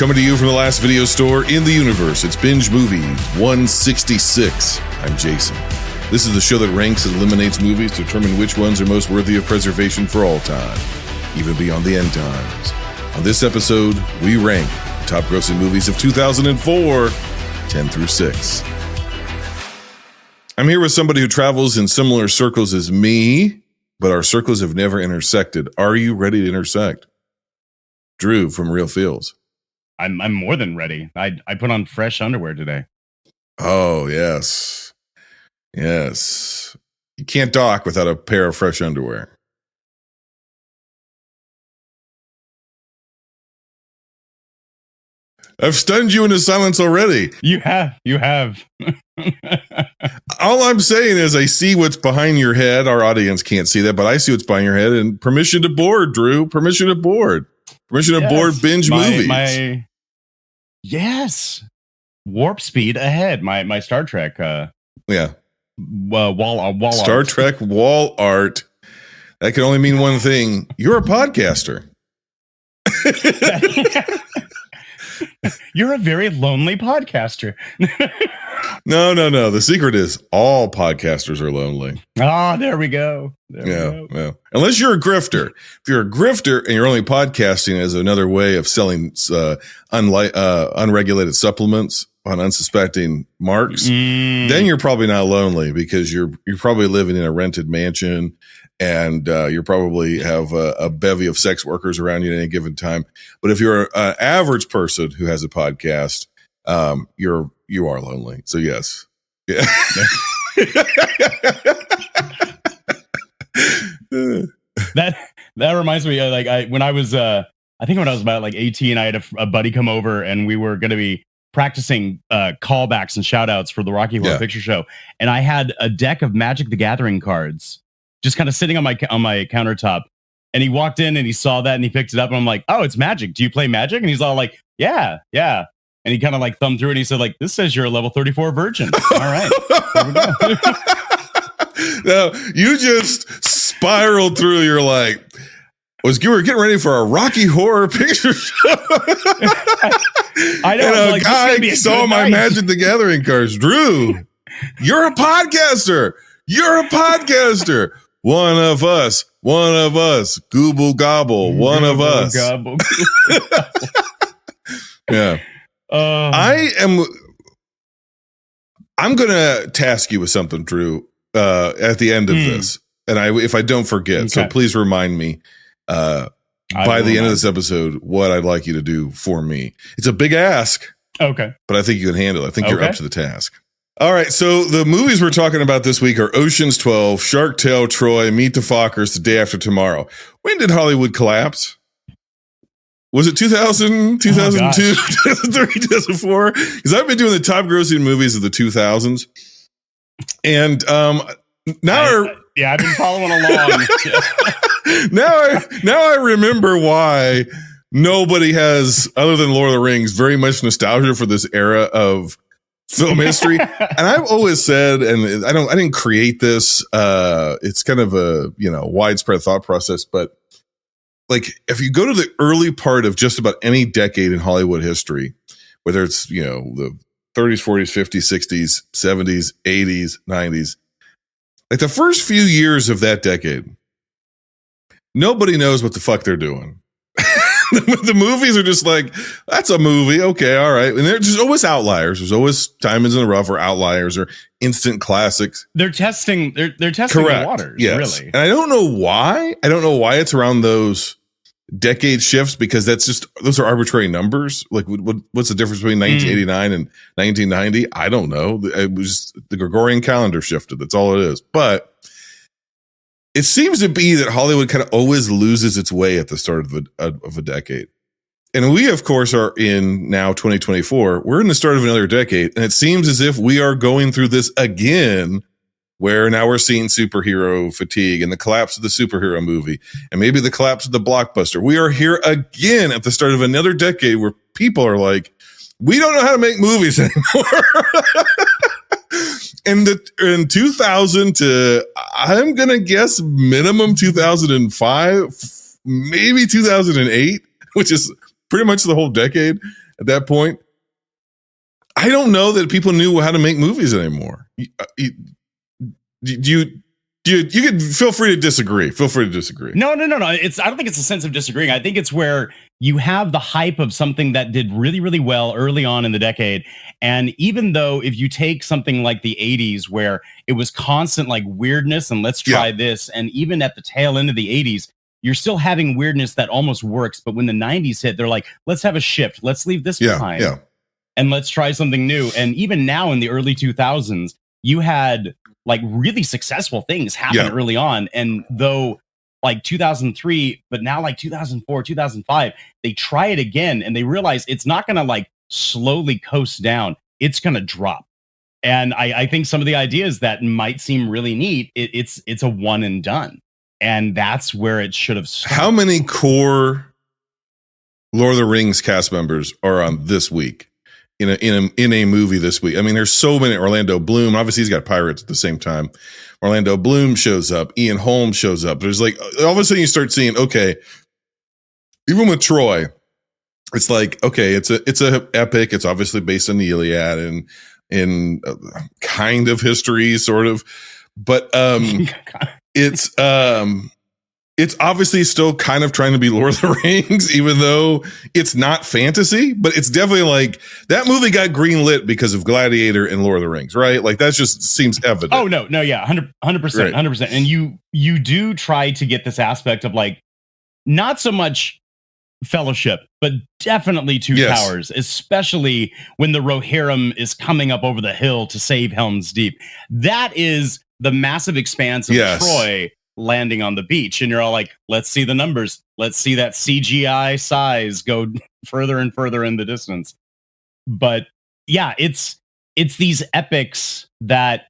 Coming to you from the last video store in the universe, it's Binge Movies 166. I'm Jason. This is the show that ranks and eliminates movies to determine which ones are most worthy of preservation for all time, even beyond the end times. On this episode, we rank the top grossing movies of 2004, 10 through 6. I'm here with somebody who travels in similar circles as me, but our circles have never intersected. Are you ready to intersect? Drew from Real Feels. I'm more than ready. I put on fresh underwear today. Oh, yes. Yes. You can't dock without a pair of fresh underwear. I've stunned you into silence already. You have. All I'm saying is I see what's behind your head. Our audience can't see that, but I see what's behind your head. And permission to board, Drew. Permission to board. Permission to board Binge Movies. Yes. Warp speed ahead. My Star Trek. Wall Star art. Trek wall art. That can only mean one thing. You're a podcaster. You're a very lonely podcaster. No. The secret is all podcasters are lonely. Ah, there we go. Yeah. Unless you're a grifter. If you're a grifter and you're only podcasting as another way of selling unregulated supplements on unsuspecting marks, then you're probably not lonely because you're probably living in a rented mansion and you probably have a bevy of sex workers around you at any given time. But if you're an average person who has a podcast, you are lonely. So yes. Yeah. that reminds me when I was about like 18, I had a buddy come over and we were going to be practicing callbacks and shout outs for the Rocky Horror Picture Show. And I had a deck of Magic the Gathering cards just kind of sitting on my countertop. And he walked in and he saw that and he picked it up and I'm like, "Oh, it's Magic. Do you play Magic?" And he's all like, Yeah. And he kind of like thumbed through it and he said like, "This says you're a level 34 virgin." All right. Here we go. No, you just spiraled through. You're like, you were getting ready for a Rocky Horror Picture Show. I know. And a guy saw my Magic the Gathering cards. Drew, you're a podcaster. One of us. Gooble gobble. One of us. Gobble. Yeah. I'm going to task you with something, Drew, at the end of this. And if I don't forget, so please remind me by the end of this episode what I'd like you to do for me. It's a big ask. Okay. But I think you can handle it. I think you're up to the task. All right. So the movies we're talking about this week are Ocean's 12, Shark Tale, Troy, Meet the Fockers, The Day After Tomorrow. When did Hollywood collapse? Was it 2000, 2002, 2003, 2004? Because I've been doing the top grossing movies of the 2000s. And I've been following along. Now I remember why nobody has, other than Lord of the Rings, very much nostalgia for this era of film history. And I've always said, and I didn't create this. It's kind of a widespread thought process, but like if you go to the early part of just about any decade in Hollywood history, whether it's the 30s, 40s, 50s, 60s, 70s, 80s, 90s, like the first few years of that decade, nobody knows what the fuck they're doing. The movies are just like, that's a movie. Okay. All right. And there's always outliers. There's always diamonds in the rough or outliers or instant classics. They're testing the waters. Yes. Really. And I don't know why. It's around those decade shifts because those are arbitrary numbers. Like what's the difference between 1989 and 1990? I don't know. It was the Gregorian calendar shifted. That's all it is. But it seems to be that Hollywood kind of always loses its way at the start of a decade. And we, of course, are in now 2024. We're in the start of another decade. And it seems as if we are going through this again, where now we're seeing superhero fatigue and the collapse of the superhero movie and maybe the collapse of the blockbuster. We are here again at the start of another decade where people are like, we don't know how to make movies anymore. In 2000 to, I'm going to guess minimum 2005, maybe 2008, which is pretty much the whole decade. at that point. I don't know that people knew how to make movies anymore. You can feel free to disagree. Feel free to disagree. No. I don't think it's a sense of disagreeing. I think it's where you have the hype of something that did really, really well early on in the decade. And even though if you take something like the 80s where it was constant like weirdness and let's try this, and even at the tail end of the 80s, you're still having weirdness that almost works. But when the 90s hit, they're like, let's have a shift. Let's leave this behind. Yeah. And let's try something new. And even now in the early 2000s, you had like really successful things happen early on. And though like 2003, but now like 2004, 2005, they try it again and they realize it's not going to like slowly coast down. It's going to drop. And I think some of the ideas that might seem really neat, it's a one and done. And that's where it should have started. How many core Lord of the Rings cast members are on this week? In a movie this week. I mean, there's so many. Orlando Bloom, obviously he's got pirates at the same time. Orlando Bloom shows up. Ian Holm shows up. There's like, all of a sudden you start seeing, okay, even with Troy, it's like, okay, it's a epic. It's obviously based on the Iliad and in kind of history, sort of, but it's obviously still kind of trying to be Lord of the Rings, even though it's not fantasy, but it's definitely like that movie got greenlit because of Gladiator and Lord of the Rings, right? Like that just seems evident. Oh, no, yeah, 100%, 100%. And you do try to get this aspect of like, not so much Fellowship, but definitely Two Towers, especially when the Rohirrim is coming up over the hill to save Helm's Deep. That is the massive expanse of Troy landing on the beach, and you're all like, let's see the numbers, let's see that CGI size go further and further in the distance. But yeah, it's these epics that,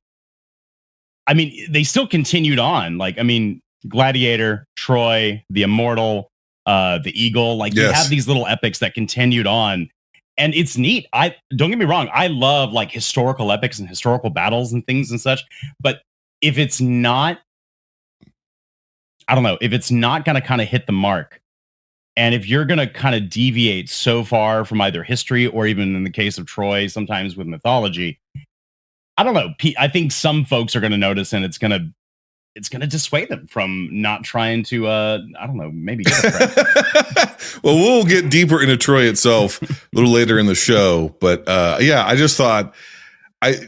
I mean, they still continued on. Like, I mean, Gladiator, Troy, The Immortal, The Eagle, like you have these little epics that continued on, and it's neat. I don't get me wrong, I love like historical epics and historical battles and things and such, but if it's not, I don't know, if it's not going to kind of hit the mark, and if you're going to kind of deviate so far from either history or even in the case of Troy, sometimes with mythology, I don't know. I think some folks are going to notice, and it's going to dissuade them from not trying to, I don't know, maybe get a friend. Well, we'll get deeper into Troy itself a little later in the show. But yeah, I just thought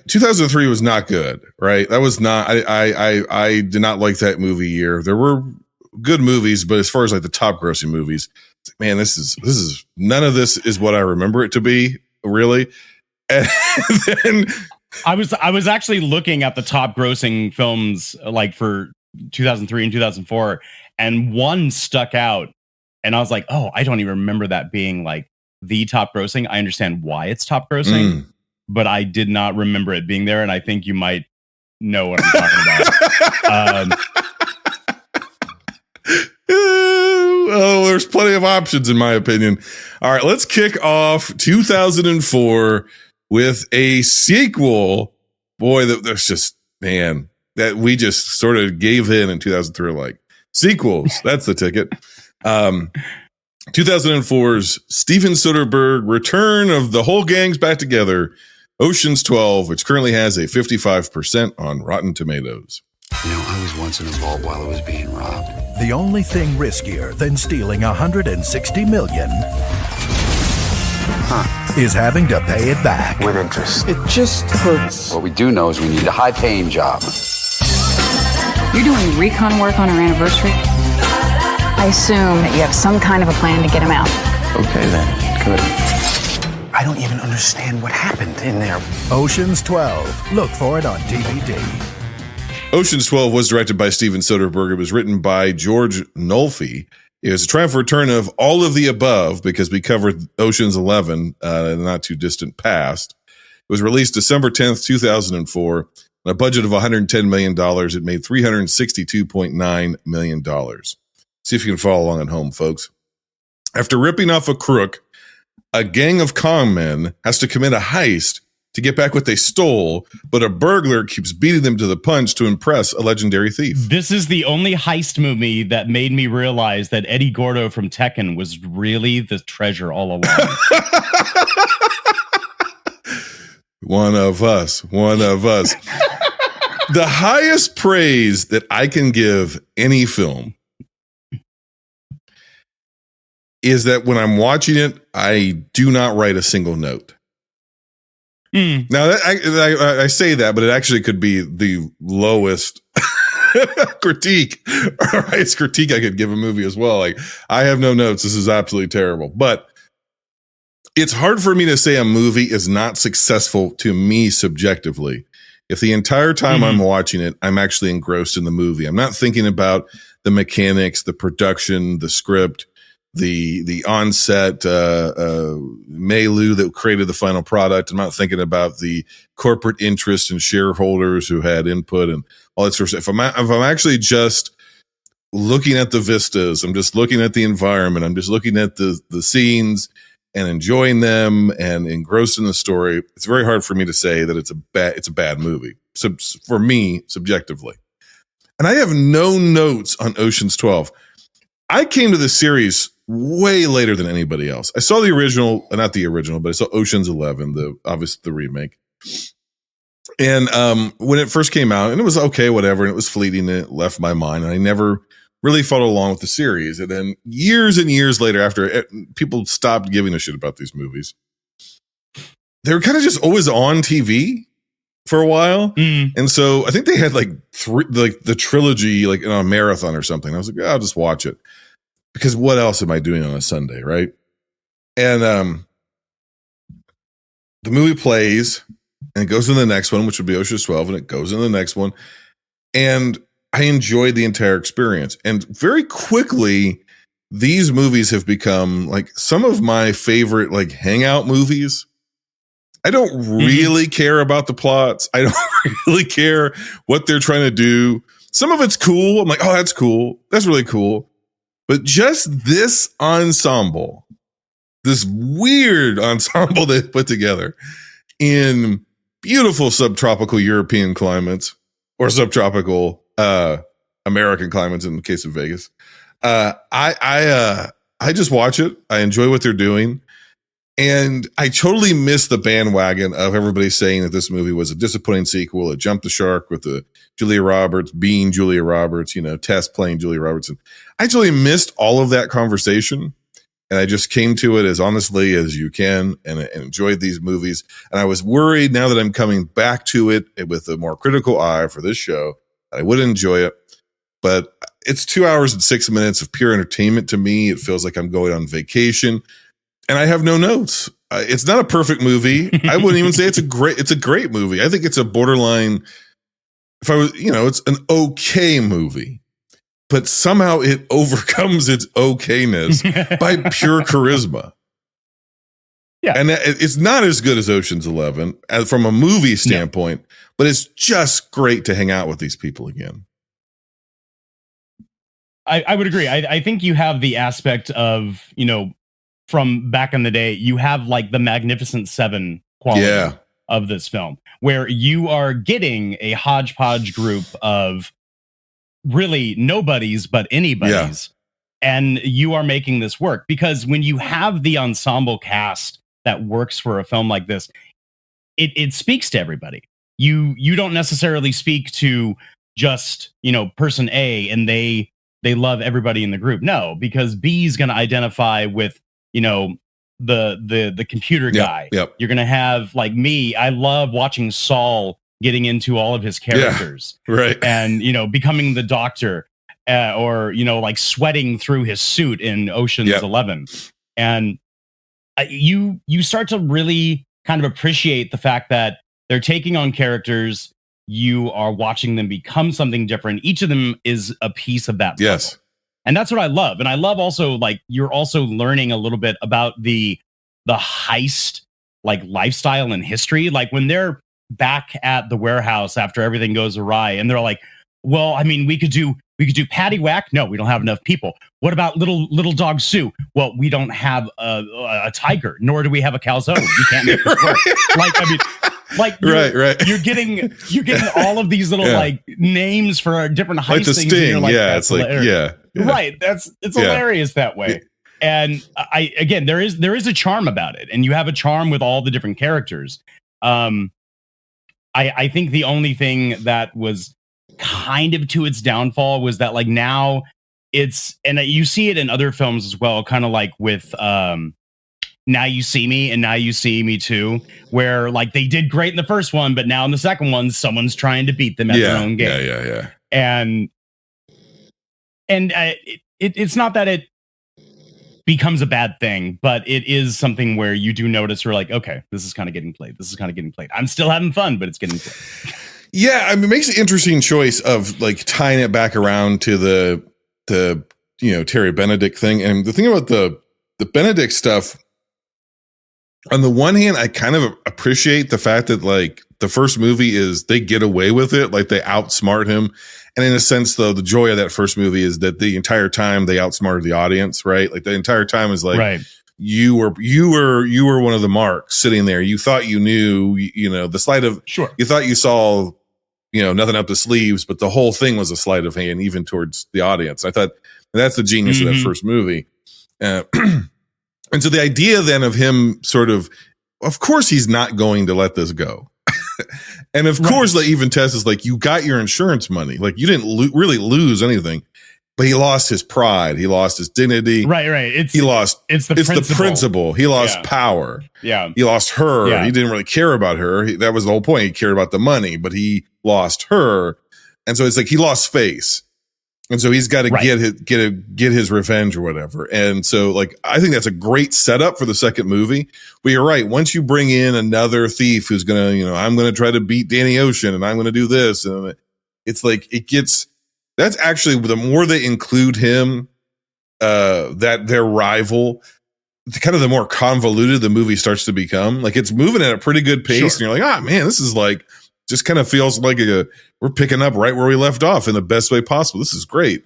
2003 was not good, right? That was not, I did not like that movie year. There were good movies, but as far as like the top grossing movies, man, this is none of this is what I remember it to be, really. And then I was actually looking at the top grossing films like for 2003 and 2004, and one stuck out, and I was like, oh, I don't even remember that being like the top grossing. I understand why it's top grossing, but I did not remember it being there, and I think you might know what I'm talking about. Oh, there's plenty of options in my opinion. All right, let's kick off 2004 with a sequel. Boy, there's just, man, that we just sort of gave in 2003, like sequels. That's the ticket. 2004's Steven Soderbergh return of the whole gang's back together, Ocean's 12, which currently has a 55% on Rotten Tomatoes. You know, I was once in a vault while I was being robbed. The only thing riskier than stealing $160 million is having to pay it back. With interest. It just hurts. What we do know is we need a high-paying job. You're doing recon work on our anniversary? I assume that you have some kind of a plan to get him out. Okay, then. Good. I don't even understand what happened in there. Ocean's 12. Look for it on DVD. Ocean's 12 was directed by Steven Soderbergh. It was written by George Nolfi. It was a triumphant return of all of the above because we covered Ocean's 11 in the not too distant past. It was released December 10th, 2004. On a budget of $110 million, it made $362.9 million. See if you can follow along at home, folks. After ripping off a crook, a gang of con men has to commit a heist to get back what they stole, but a burglar keeps beating them to the punch to impress a legendary thief. This is the only heist movie that made me realize that Eddie Gordo from Tekken was really the treasure all along. One of us. The highest praise that I can give any film is that when I'm watching it, I do not write a single note. Now, I say that, but it actually could be the lowest critique or highest critique I could give a movie as well. Like, I have no notes. This is absolutely terrible. But it's hard for me to say a movie is not successful to me subjectively. If the entire time I'm watching it, I'm actually engrossed in the movie. I'm not thinking about the mechanics, the production, the script, the on-set milieu that created the final product. I'm not thinking about the corporate interests and shareholders who had input and all that sort of stuff. If I'm actually just looking at the vistas, I'm just looking at the environment, I'm just looking at the scenes and enjoying them and engrossed in the story, it's very hard for me to say that it's a bad movie. So for me, subjectively. And I have no notes on Ocean's 12. I came to the series way later than anybody else. I saw the original, not the original, but I saw Ocean's 11, obviously the remake. And when it first came out, and it was okay, whatever, and it was fleeting, and it left my mind, and I never really followed along with the series. And then years and years later, after people stopped giving a shit about these movies, they were kind of just always on TV for a while. And so I think they had like the trilogy like in a marathon or something. I was like, I'll just watch it. Because what else am I doing on a Sunday, right? And the movie plays, and it goes in the next one, which would be Ocean's 12, and it goes in the next one. And I enjoyed the entire experience. And very quickly, these movies have become like some of my favorite like hangout movies. I don't really care about the plots. I don't really care what they're trying to do. Some of it's cool. I'm like, oh, that's cool. That's really cool. But just this ensemble, this weird ensemble they put together in beautiful subtropical European climates or subtropical American climates in the case of Vegas. I just watch it. I enjoy what they're doing. And I totally missed the bandwagon of everybody saying that this movie was a disappointing sequel. It jumped the shark with the Julia Roberts being Julia Roberts, Tess playing Julia Roberts. And I totally missed all of that conversation. And I just came to it as honestly as you can and enjoyed these movies. And I was worried now that I'm coming back to it with a more critical eye for this show, that I would enjoy it. But it's 2 hours and 6 minutes of pure entertainment to me. It feels like I'm going on vacation. And I have no notes. It's not a perfect movie. I wouldn't even say it's a great movie. I think it's a borderline. If I was, it's an okay movie, but somehow it overcomes its okayness by pure charisma. Yeah. And it's not as good as Ocean's 11 from a movie standpoint, but it's just great to hang out with these people again. I would agree. I think you have the aspect of, from back in the day, you have like the Magnificent Seven quality of this film, where you are getting a hodgepodge group of really nobodies, but anybody's. Yeah. And you are making this work, because when you have the ensemble cast that works for a film like this, it speaks to everybody. You don't necessarily speak to just, person A and they love everybody in the group. No, because B is going to identify with, the computer guy. Yep. You're going to have like me. I love watching Saul getting into all of his characters, right? And becoming the doctor, or like sweating through his suit in Ocean's 11, and you start to really kind of appreciate the fact that they're taking on characters. You are watching them become something different. Each of them is a piece of that puzzle. Yes. And that's what I love. And I love also, like, you're also learning a little bit about the heist, like, lifestyle and history. Like, when they're back at the warehouse after everything goes awry, and they're like, well, I mean, we could do Patty Whack. No, we don't have enough people. What about little dog Sue? Well, we don't have a tiger, nor do we have a calzone. You can't make this work. Like, I mean, like, right. You're getting all of these little like names for different heist like the things. Sting. Like, it's like right. It's hilarious that way. And there is a charm about it, and you have a charm with all the different characters. I think the only thing that was kind of to its downfall was that like now it's, and you see it in other films as well, kind of like with Now You See Me and Now You See Me Too, where like they did great in the first one, but now in the second one, someone's trying to beat them at their own game. Yeah. And it's not that it becomes a bad thing, but it is something where you do notice you're like, okay, this is kind of getting played. I'm still having fun, but it's getting played. Yeah, I mean, it makes an interesting choice of like tying it back around to the Terry Benedict thing. And the thing about the Benedict stuff, on the one hand, I kind of appreciate the fact that like the first movie is they get away with it, like they outsmart him. And in a sense, though, the joy of that first movie is that the entire time they outsmarted the audience, right? Like the entire time is like, right. You were one of the marks sitting there. You thought you knew, the sleight of, sure. You thought you saw, nothing up the sleeves, but the whole thing was a sleight of hand, even towards the audience. I thought that's the genius of that first movie. And so the idea then of him sort of course, he's not going to let this go. And of course, like even Tess is like, you got your insurance money. Like you didn't really lose anything, but he lost his pride. He lost his dignity. Right. It's the principle. He lost power. Yeah. He lost her. Yeah. He didn't really care about her. That was the whole point. He cared about the money, but he lost her. And so it's like he lost face. And so he's got to get his revenge or whatever. And so like, I think that's a great setup for the second movie. But you're right. Once you bring in another thief who's going to, I'm going to try to beat Danny Ocean and I'm going to do this. And it's like, that's actually the more they include him, that their rival, kind of the more convoluted the movie starts to become. Like it's moving at a pretty good pace. Sure. And you're like, man, this is like, just kind of feels like we're picking up right where we left off in the best way possible. This is great.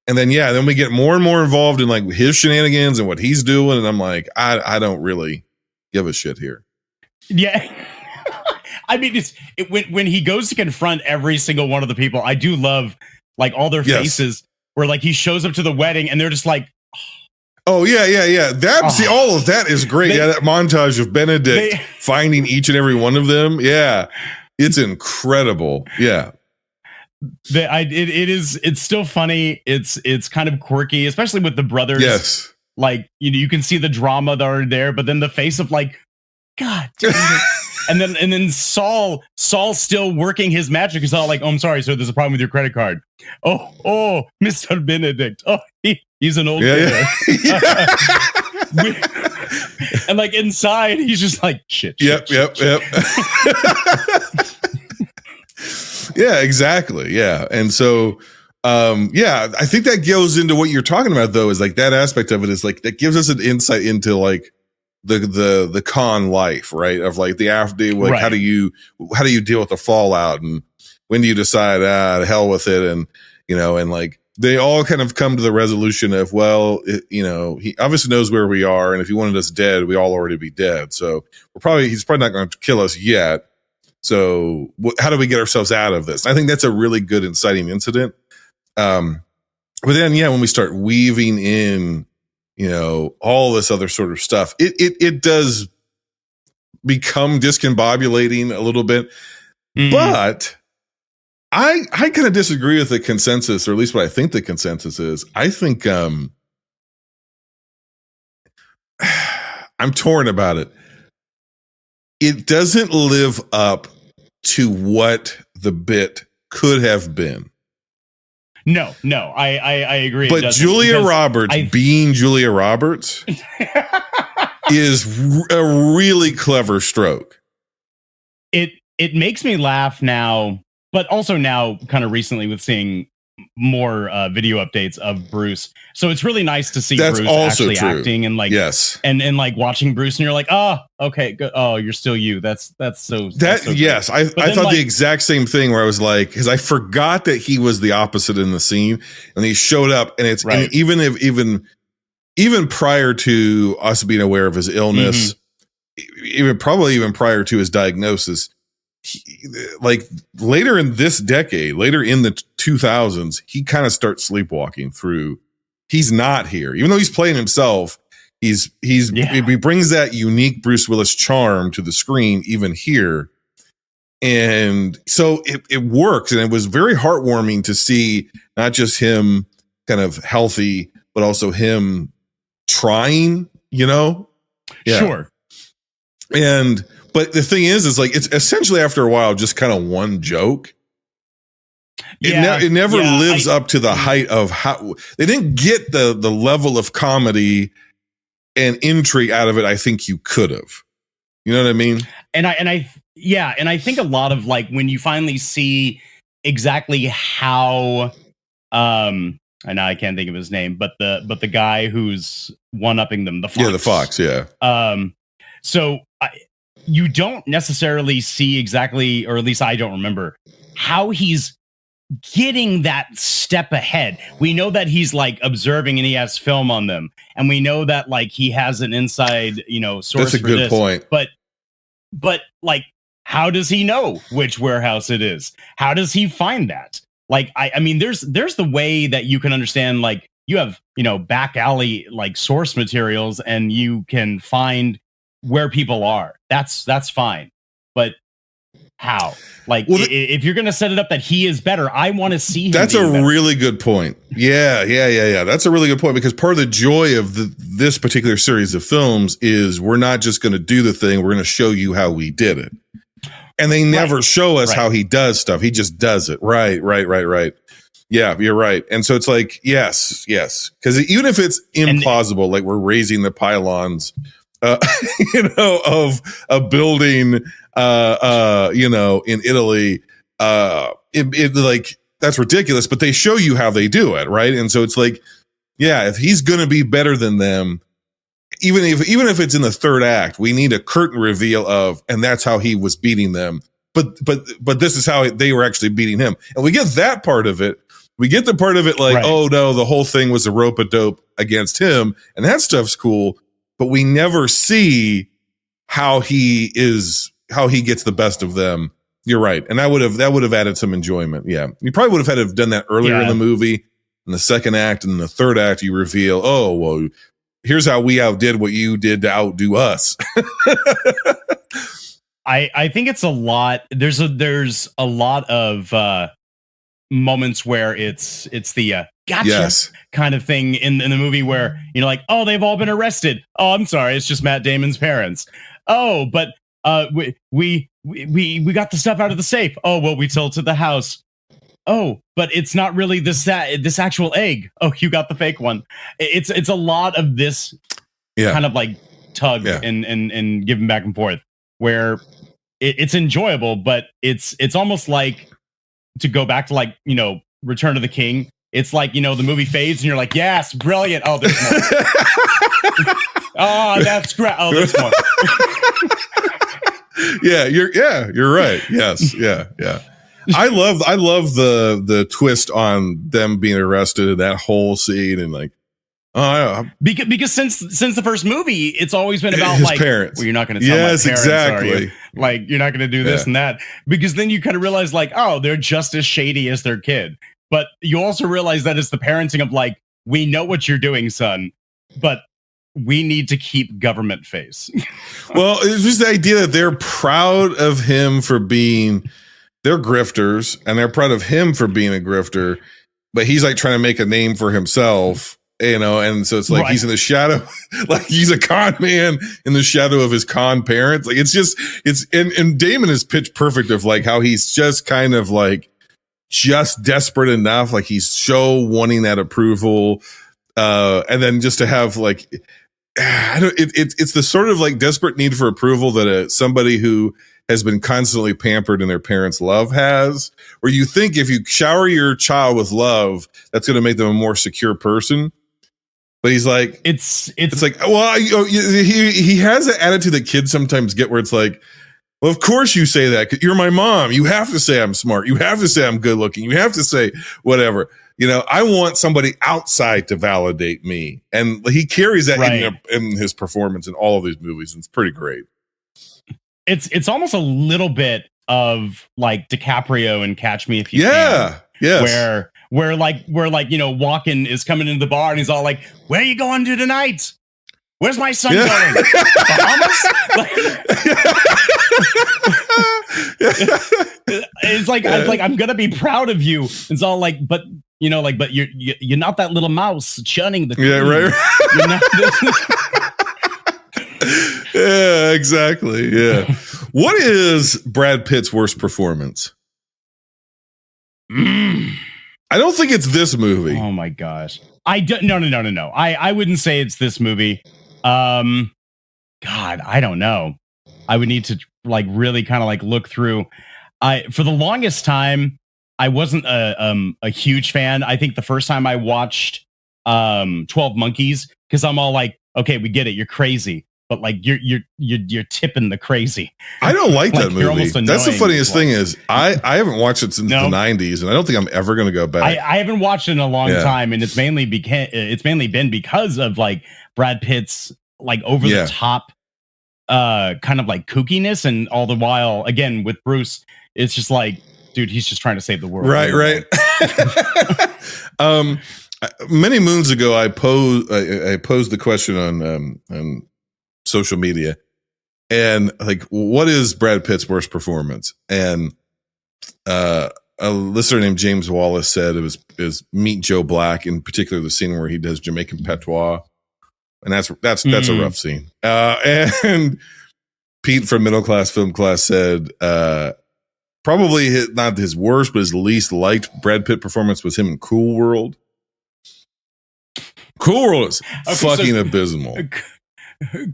And then, then we get more and more involved in like his shenanigans and what he's doing. And I'm like, I don't really give a shit here. Yeah. I mean, when he goes to confront every single one of the people, I do love like all their faces where like he shows up to the wedding and they're just like, oh yeah. See, all of that is great. That montage of Benedict finding each and every one of them. Yeah. It's incredible. Yeah. It's still funny. It's kind of quirky, especially with the brothers. Yes. Like, you can see the drama that are there, but then the face of like, God damn it. and then Saul still working his magic is all like, oh, I'm sorry, sir, there's a problem with your credit card. Oh, Mr. Benedict. Oh, he's an old guy. And like inside, he's just like shit. Yep. Yeah, exactly. Yeah. And so, I think that goes into what you're talking about though, is like that aspect of it is like, that gives us an insight into like the con life, right? Of like the after, like how do you deal with the fallout and when do you decide, to hell with it? And, and like, they all kind of come to the resolution of, he obviously knows where we are. And if he wanted us dead, we all already be dead. So he's probably not going to kill us yet. So how do we get ourselves out of this? I think that's a really good inciting incident. But then, when we start weaving in, all this other sort of stuff, it does become discombobulating a little bit, but I kind of disagree with the consensus, or at least what I think the consensus is. I think, I'm torn about it. It doesn't live up to what the bit could have been. No, I agree. But Julia Roberts, being Julia Roberts, is a really clever stroke. It makes me laugh now, but also now kind of recently with seeing more video updates of Bruce. So it's really nice to see Bruce actually acting and like, and like watching Bruce and you're like, oh, okay, good. Oh, you're still you. That's so yes. I thought the exact same thing where I was like, because I forgot that he was the opposite in the scene and he showed up and it's, and even prior to us being aware of his illness, even prior to his diagnosis, like later in this decade, later in the 2000s, he kind of starts sleepwalking through. He's not here, even though he's playing himself. He brings that unique Bruce Willis charm to the screen even here. And so it works, and it was very heartwarming to see not just him kind of healthy, but also him trying, Sure. But the thing is like, it's essentially after a while, just kind of one joke. It never lives up to the height of how they didn't get the level of comedy and intrigue out of it. I think you could have, you know what I mean? And I think a lot of like when you finally see exactly how, and now I can't think of his name, but the guy who's one-upping them, the Fox. Yeah, the Fox, yeah. So you don't necessarily see exactly, or at least I don't remember, how he's getting that step ahead. We know that he's like observing and he has film on them, and we know that like he has an inside, source. That's a for good this. point. But like, how does he know which warehouse it is? How does he find that? Like, I mean, there's the way that you can understand, like, you have, back alley, like, source materials, and you can find where people are. That's fine. But how? Like, if you're going to set it up that he is better, I want to see him. That's a really good point. Yeah. That's a really good point, because part of the joy of this particular series of films is we're not just going to do the thing. We're going to show you how we did it. And they never show us how he does stuff. He just does it. Right. Yeah, you're right. And so it's like, yes. Because even if it's implausible, like we're raising the pylons, of a building, in Italy, it like, that's ridiculous, but they show you how they do it. Right. And so it's like, yeah, if he's going to be better than them, even if it's in the third act, we need a curtain reveal of, and that's how he was beating them. But this is how they were actually beating him. And we get that part of it. We get the part of it like, oh no, the whole thing was a rope-a-dope against him. And that stuff's cool. But we never see how he gets the best of them. You're right. And that would have added some enjoyment. Yeah. You probably would have had to have done that earlier in the movie. In the second act and in the third act, you reveal, oh, well, here's how we outdid what you did to outdo us. I think it's a lot. There's a lot of moments where it's the gotcha kind of thing in the movie where, like, oh, they've all been arrested. Oh, I'm sorry. It's just Matt Damon's parents. Oh, but we got the stuff out of the safe. Oh, well, we tilted the house. Oh, but it's not really this actual egg. Oh, you got the fake one. It's a lot of this kind of like tug and giving back and forth where it's enjoyable, but it's almost like, to go back to like, Return of the King. It's like, the movie fades and you're like, yes, brilliant. Oh, there's more. Oh, that's great. Oh, there's more. You're right. Yes. Yeah. I love the twist on them being arrested in that whole scene, and like, because since the first movie, it's always been about his like parents. Well, you're not going to tell my parents, exactly. are you? Like, you're not going to do this and that, because then you kind of realize like, oh, they're just as shady as their kid. But you also realize that it's the parenting of like, we know what you're doing, son, but we need to keep government face. Well, it's just the idea that they're proud of him for being, they're grifters, and they're proud of him for being a grifter, but he's like trying to make a name for himself, and so it's like he's in the shadow, like he's a con man in the shadow of his con parents. Like and Damon is pitch perfect of like how he's just kind of like just desperate enough, like he's so wanting that approval, and then just to have like, it's the sort of like desperate need for approval that somebody who has been constantly pampered in their parents' love has, where you think if you shower your child with love, that's going to make them a more secure person. But he's like, it's like, well, he has an attitude that kids sometimes get, where it's like, well, of course you say that, 'cause you're my mom. You have to say I'm smart. You have to say I'm good looking. You have to say whatever. I want somebody outside to validate me. And he carries that in his performance in all of these movies. And it's pretty great. It's almost a little bit of like DiCaprio and Catch Me If You Can. Yes. Where Walken is coming into the bar and he's all like, "Where are you going to tonight?" Where's my son going? Bahamas? It's like I'm gonna be proud of you. It's all like, but but you're not that little mouse churning the cream. Right. Yeah, exactly. Yeah. What is Brad Pitt's worst performance? I don't think it's this movie. Oh my gosh. No. I wouldn't say it's this movie. God, I don't know. I would need to really kind of look through. For the longest time, I wasn't a huge fan. I think the first time I watched 12 Monkeys, because I'm all like, okay, we get it, you're crazy, but you're tipping the crazy. I don't like that movie. That's the funniest thing is I haven't watched it since the 90s, and I don't think I'm ever going to go back. I haven't watched it in a long time, and it's mainly been because of Brad Pitt's over the top kind of kookiness, and all the while again with Bruce, it's just dude, he's just trying to save the world. Right. Many moons ago, I posed the question on social media, and what is Brad Pitt's worst performance? And a listener named James Wallace said it was Meet Joe Black, in particular the scene where he does Jamaican patois, and that's a rough scene. And Pete from Middle Class Film Class said probably not his worst, but his least liked Brad Pitt performance was him in Cool World. Cool World is fucking abysmal.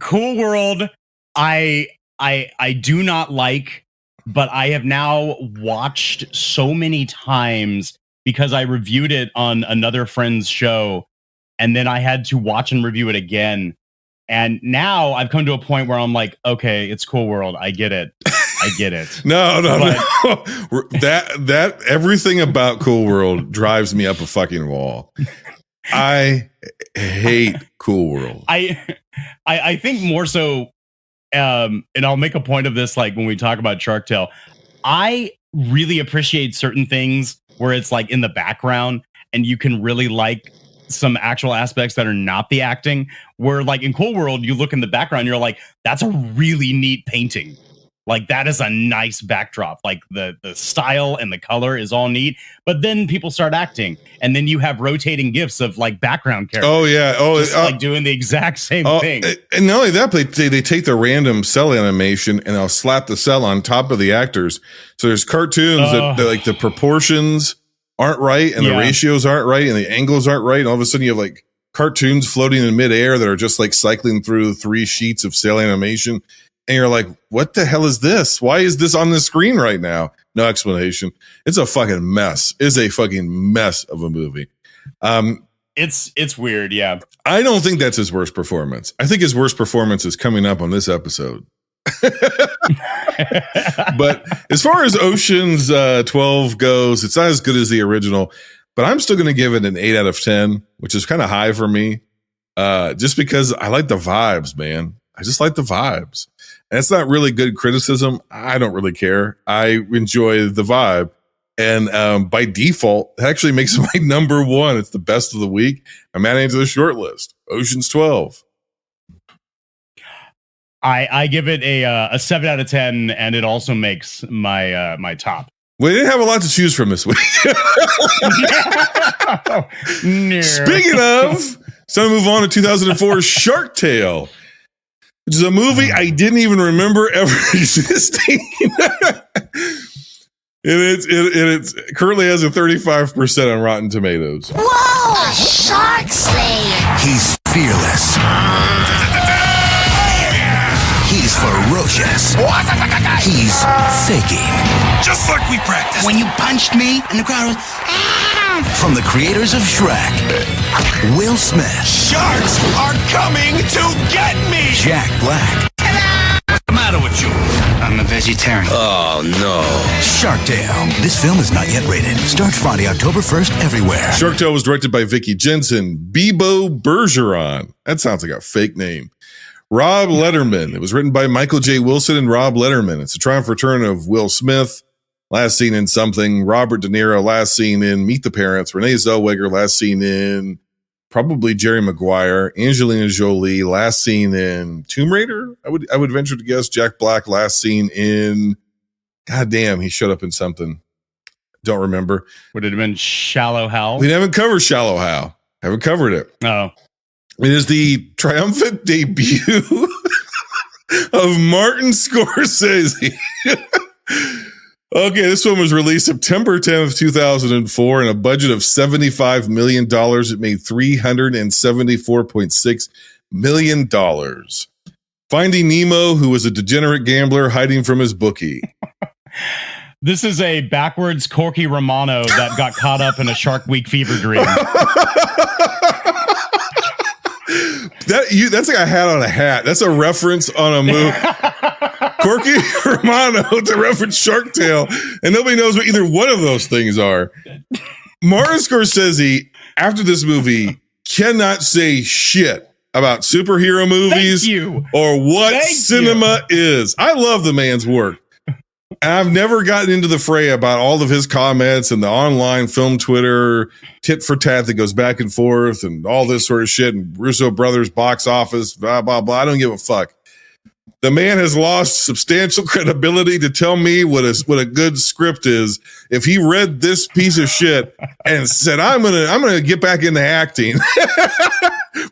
Cool World, I do not like, but I have now watched so many times because I reviewed it on another friend's show, and then I had to watch and review it again. And now I've come to a point where I'm like, okay, it's Cool World. I get it. No. That everything about Cool World drives me up a fucking wall. I hate Cool World. I think more so, and I'll make a point of this when we talk about Shark Tale. I really appreciate certain things where it's in the background, and you can really like some actual aspects that are not the acting. Where in Cool World, you look in the background, you're like, that's a really neat painting. That is a nice backdrop. The style and the color is all neat. But then people start acting, and then you have rotating gifs of background characters. Oh yeah. Oh, just, doing the exact same thing. And not only that, they take the random cell animation and they'll slap the cell on top of the actors. So there's cartoons that the proportions aren't right, and the ratios aren't right, and the angles aren't right. And all of a sudden you have cartoons floating in midair that are just cycling through 3 sheets of cell animation. And you're like, what the hell is this? Why is this on the screen right now? No explanation. It's a fucking mess. It's a fucking mess of a movie. It's weird, yeah. I don't think that's his worst performance. I think his worst performance is coming up on this episode. But as far as Ocean's 12 goes, it's not as good as the original, but I'm still going to give it an 8 out of 10, which is kind of high for me. Just because I like the vibes, man. I just like the vibes. And it's not really good criticism. I don't really care. I enjoy the vibe. And by default, it actually makes it my number one. It's the best of the week. I'm adding it to the short list. Ocean's 12. I give it a 7 out of 10, and it also makes my my top. We didn't have a lot to choose from this week. No. Speaking of, it's time to move on to 2004 Shark Tale, which is a movie I didn't even remember ever existing. It currently has a 35% on Rotten Tomatoes. Whoa! A shark slayer! He's fearless. He's ferocious. He's faking. Just like we practiced. When you punched me and the crowd was... From the creators of Shrek, Will Smith. Sharks are coming to get me! Jack Black. What's the matter with you? I'm a vegetarian. Oh, no. Shark Tale. This film is not yet rated. Starts Friday, October 1st, everywhere. Shark Tale was directed by Vicky Jensen. Bebo Bergeron. That sounds like a fake name. Rob Letterman. It was written by Michael J. Wilson and Rob Letterman. It's a triumphant return of Will Smith, last seen in Something. Robert De Niro, last seen in Meet the Parents. Renee Zellweger, last seen in probably Jerry Maguire, Angelina Jolie, last seen in Tomb Raider. I would venture to guess Jack Black, last seen in, God damn, he showed up in something. Don't remember. Would it have been Shallow Hal? We haven't covered Shallow Hal. Haven't covered it. Oh. It is the triumphant debut of Martin Scorsese. Okay, this one was released September 10th, 2004, and a budget of $75 million. It made $374.6 million. Finding Nemo, who was a degenerate gambler hiding from his bookie. This is a backwards Corky Romano that got caught up in a Shark Week fever dream. That's like a hat on a hat. That's a reference on a movie. Corky Romano to reference Shark Tale, and nobody knows what either one of those things are. Martin Scorsese, after this movie, cannot say shit about superhero movies or what cinema is. I love the man's work. And I've never gotten into the fray about all of his comments and the online film Twitter tit for tat that goes back and forth and all this sort of shit and Russo Brothers box office, blah, blah, blah. I don't give a fuck. The man has lost substantial credibility to tell me what a good script is. If he read this piece of shit and said, I'm gonna get back into acting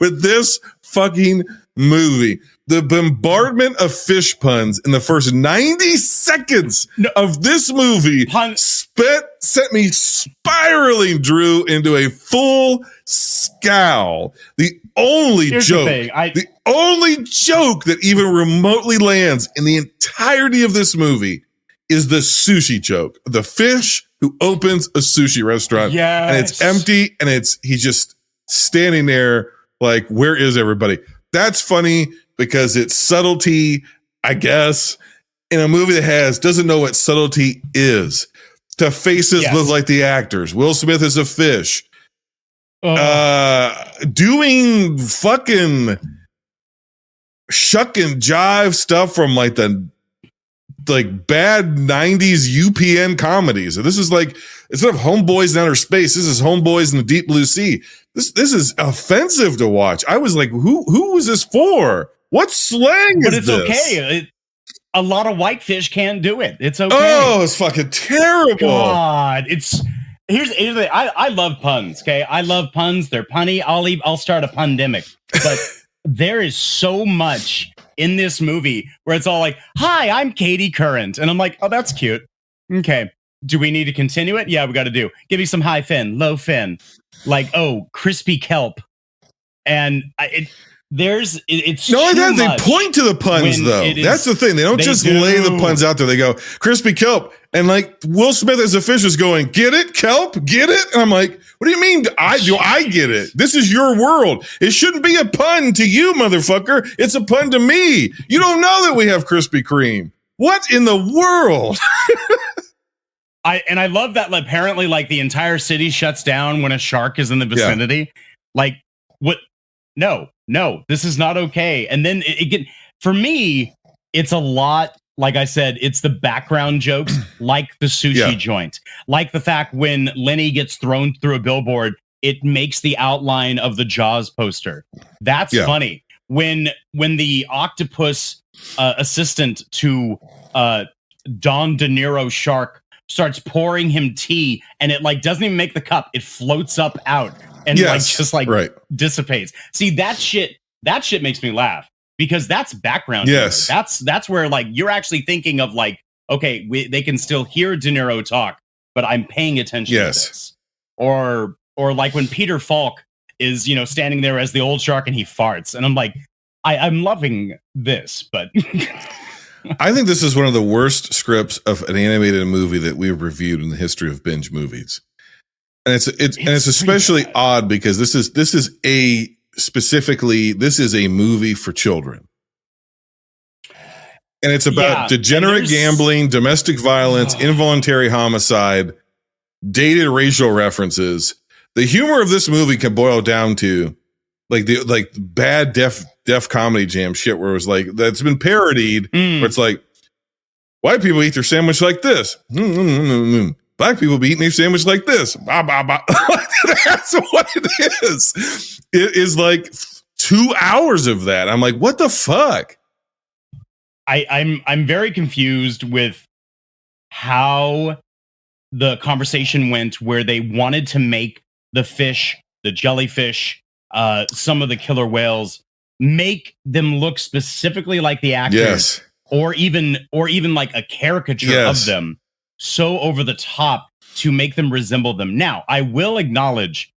with this fucking movie. The bombardment of fish puns in the first 90 seconds of this movie sent me spiraling, Drew, into a full scowl. The only joke that even remotely lands in the entirety of this movie is the sushi joke. The fish who opens a sushi restaurant, and it's empty, and he's just standing there like, where is everybody? That's funny because it's subtlety, I guess, in a movie that doesn't know what subtlety is. The faces look like the actors. Will Smith is a fish. Doing fucking shuck and jive stuff from like the bad 90s UPN comedies. This is like, instead of Homeboys in Outer Space, this is Homeboys in the Deep Blue Sea. This is offensive to watch. I was like, who was this for? What slang is this? But it's okay. A lot of whitefish can't do it. It's okay. Oh, it's fucking terrible. God, here's the thing. I love puns. Okay, I love puns. They're punny. I'll start a pandemic. But there is so much in this movie where it's all like, "Hi, I'm Katie Current," and I'm like, "Oh, that's cute." Okay, do we need to continue it? Yeah, we got to do. Give me some high fin, low fin, like crispy kelp, and it's no, they point to the puns though. That's the thing. They don't just lay the puns out there. They go crispy kelp, and like Will Smith as a fish is going, get it, kelp, get it, and I'm like, what do you mean? I get it? This is your world. It shouldn't be a pun to you, motherfucker. It's a pun to me. You don't know that we have Krispy Kreme. What in the world? I love that apparently like the entire city shuts down when a shark is in the vicinity. Yeah. Like what? No, this is not okay. And then for me, it's a lot. Like I said, it's the background jokes, like the sushi joint, like the fact when Lenny gets thrown through a billboard, it makes the outline of the Jaws poster. That's funny. When the octopus assistant to Don De Niro shark starts pouring him tea, and it like doesn't even make the cup; it floats up out and dissipates. See, that shit makes me laugh. Because that's background. Yes. Humor. That's where like you're actually thinking of like, okay, they can still hear De Niro talk, but I'm paying attention to this. Or like when Peter Falk is, standing there as the old shark and he farts. And I'm like, I'm loving this, but I think this is one of the worst scripts of an animated movie that we've reviewed in the history of binge movies. And it's especially odd because this is a movie for children. And it's about degenerate gambling, domestic violence, involuntary homicide, dated racial references. The humor of this movie can boil down to like bad Def Comedy Jam shit where it was like, that's been parodied, where it's like, white people eat their sandwich like this. black people be eating their sandwich like this. Bah, bah, bah. That's what it is. It is like 2 hours of that. I'm like, what the fuck? I'm very confused with how the conversation went, where they wanted to make the fish, the jellyfish, some of the killer whales, make them look specifically like the actors, Yes. or even like a caricature of them, so over the top to make them resemble them. Now, I will acknowledge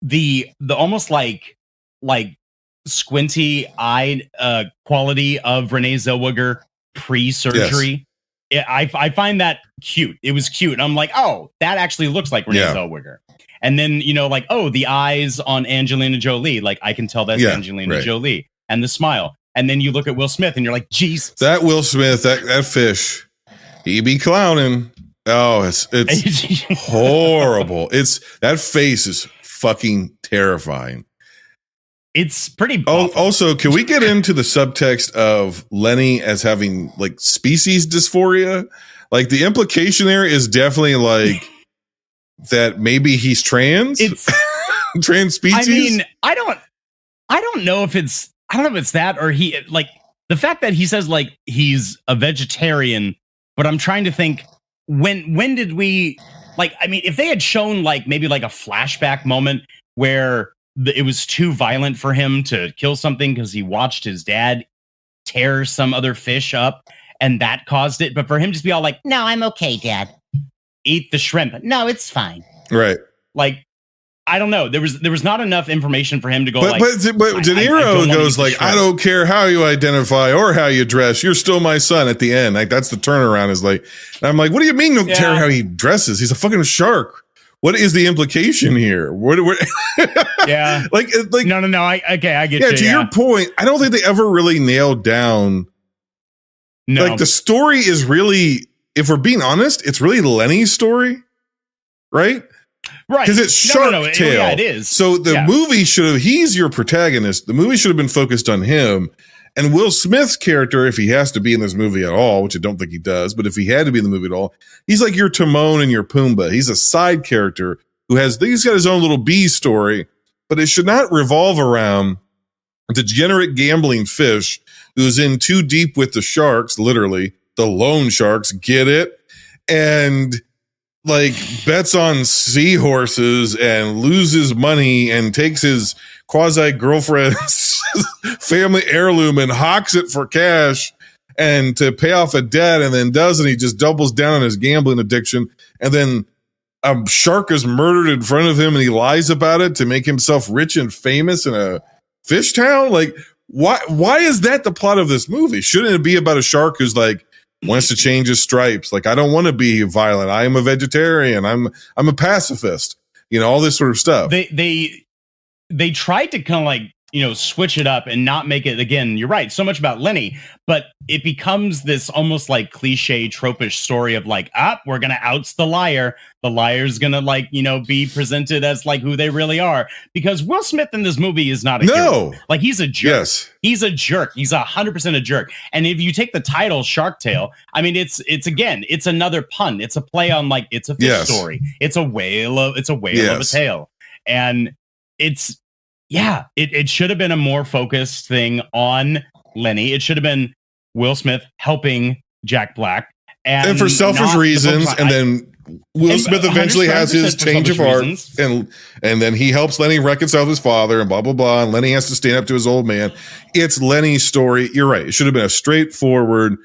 the almost like squinty eyed quality of Renee Zellweger pre-surgery. I find that cute. It was cute. I'm like, oh, that actually looks like Renee Zellweger. And then, like, oh, the eyes on Angelina Jolie, like I can tell that's Angelina Jolie, and the smile. And then you look at Will Smith and you're like, Jesus. That Will Smith, that fish, he be clowning. Oh, it's horrible. That face is fucking terrifying. It's pretty. Also, can we get into the subtext of Lenny as having like species dysphoria? Like the implication there is definitely like that maybe he's trans. It's trans species. I mean, I don't know if it's that, or he, like, the fact that he says like he's a vegetarian, but I'm trying to think when did we, like, I mean, if they had shown like maybe like a flashback moment where it was too violent for him to kill something because he watched his dad tear some other fish up and that caused it. But for him to just be all like, no, I'm okay, Dad. Eat the shrimp. No, it's fine. Right. Like, I don't know. There was not enough information for him to go but De Niro goes like, I don't care how you identify or how you dress. You're still my son at the end. Like, that's the turnaround is like, and I'm like, what do you mean don't care how he dresses? He's a fucking shark. What is the implication here? Yeah. Like no. I get you. Yeah, to your point, I don't think they ever really nailed down. No. Like the story is really, if we're being honest, it's really Lenny's story, right? Right. Because it's Shark Tale. Yeah, it is. So the movie he's your protagonist. The movie should have been focused on him. And Will Smith's character, if he has to be in this movie at all, which I don't think he does, but if he had to be in the movie at all, he's like your Timon and your Pumbaa. He's a side character he's got his own little B story, but it should not revolve around a degenerate gambling fish who's in too deep with the sharks, literally, the loan sharks, get it? And like bets on seahorses and loses money and takes his quasi girlfriend's family heirloom and hawks it for cash and to pay off a debt, and then he just doubles down on his gambling addiction. And then a shark is murdered in front of him and he lies about it to make himself rich and famous in a fish town. Like, why is that the plot of this movie? Shouldn't it be about a shark who's like, wants to change his stripes? Like, I don't want to be violent. I am a vegetarian. I'm a pacifist. All this sort of stuff. They tried to kind of like, switch it up and not make it, again, you're right, so much about Lenny, but it becomes this almost like cliche tropish story of like, we're going to oust the liar. The liar's going to like, be presented as like who they really are, because Will Smith in this movie is not a hero. Like, he's a jerk. Yes. He's a jerk. He's 100% a jerk. And if you take the title Shark Tale, I mean, it's another pun. It's a play on like, it's a fish story. It's a whale of a tale. And it should have been a more focused thing on Lenny. It should have been Will Smith helping Jack Black. And for selfish reasons. And then Will Smith eventually has his change of heart. And then he helps Lenny reconcile with his father and blah, blah, blah. And Lenny has to stand up to his old man. It's Lenny's story. You're right. It should have been a straightforward,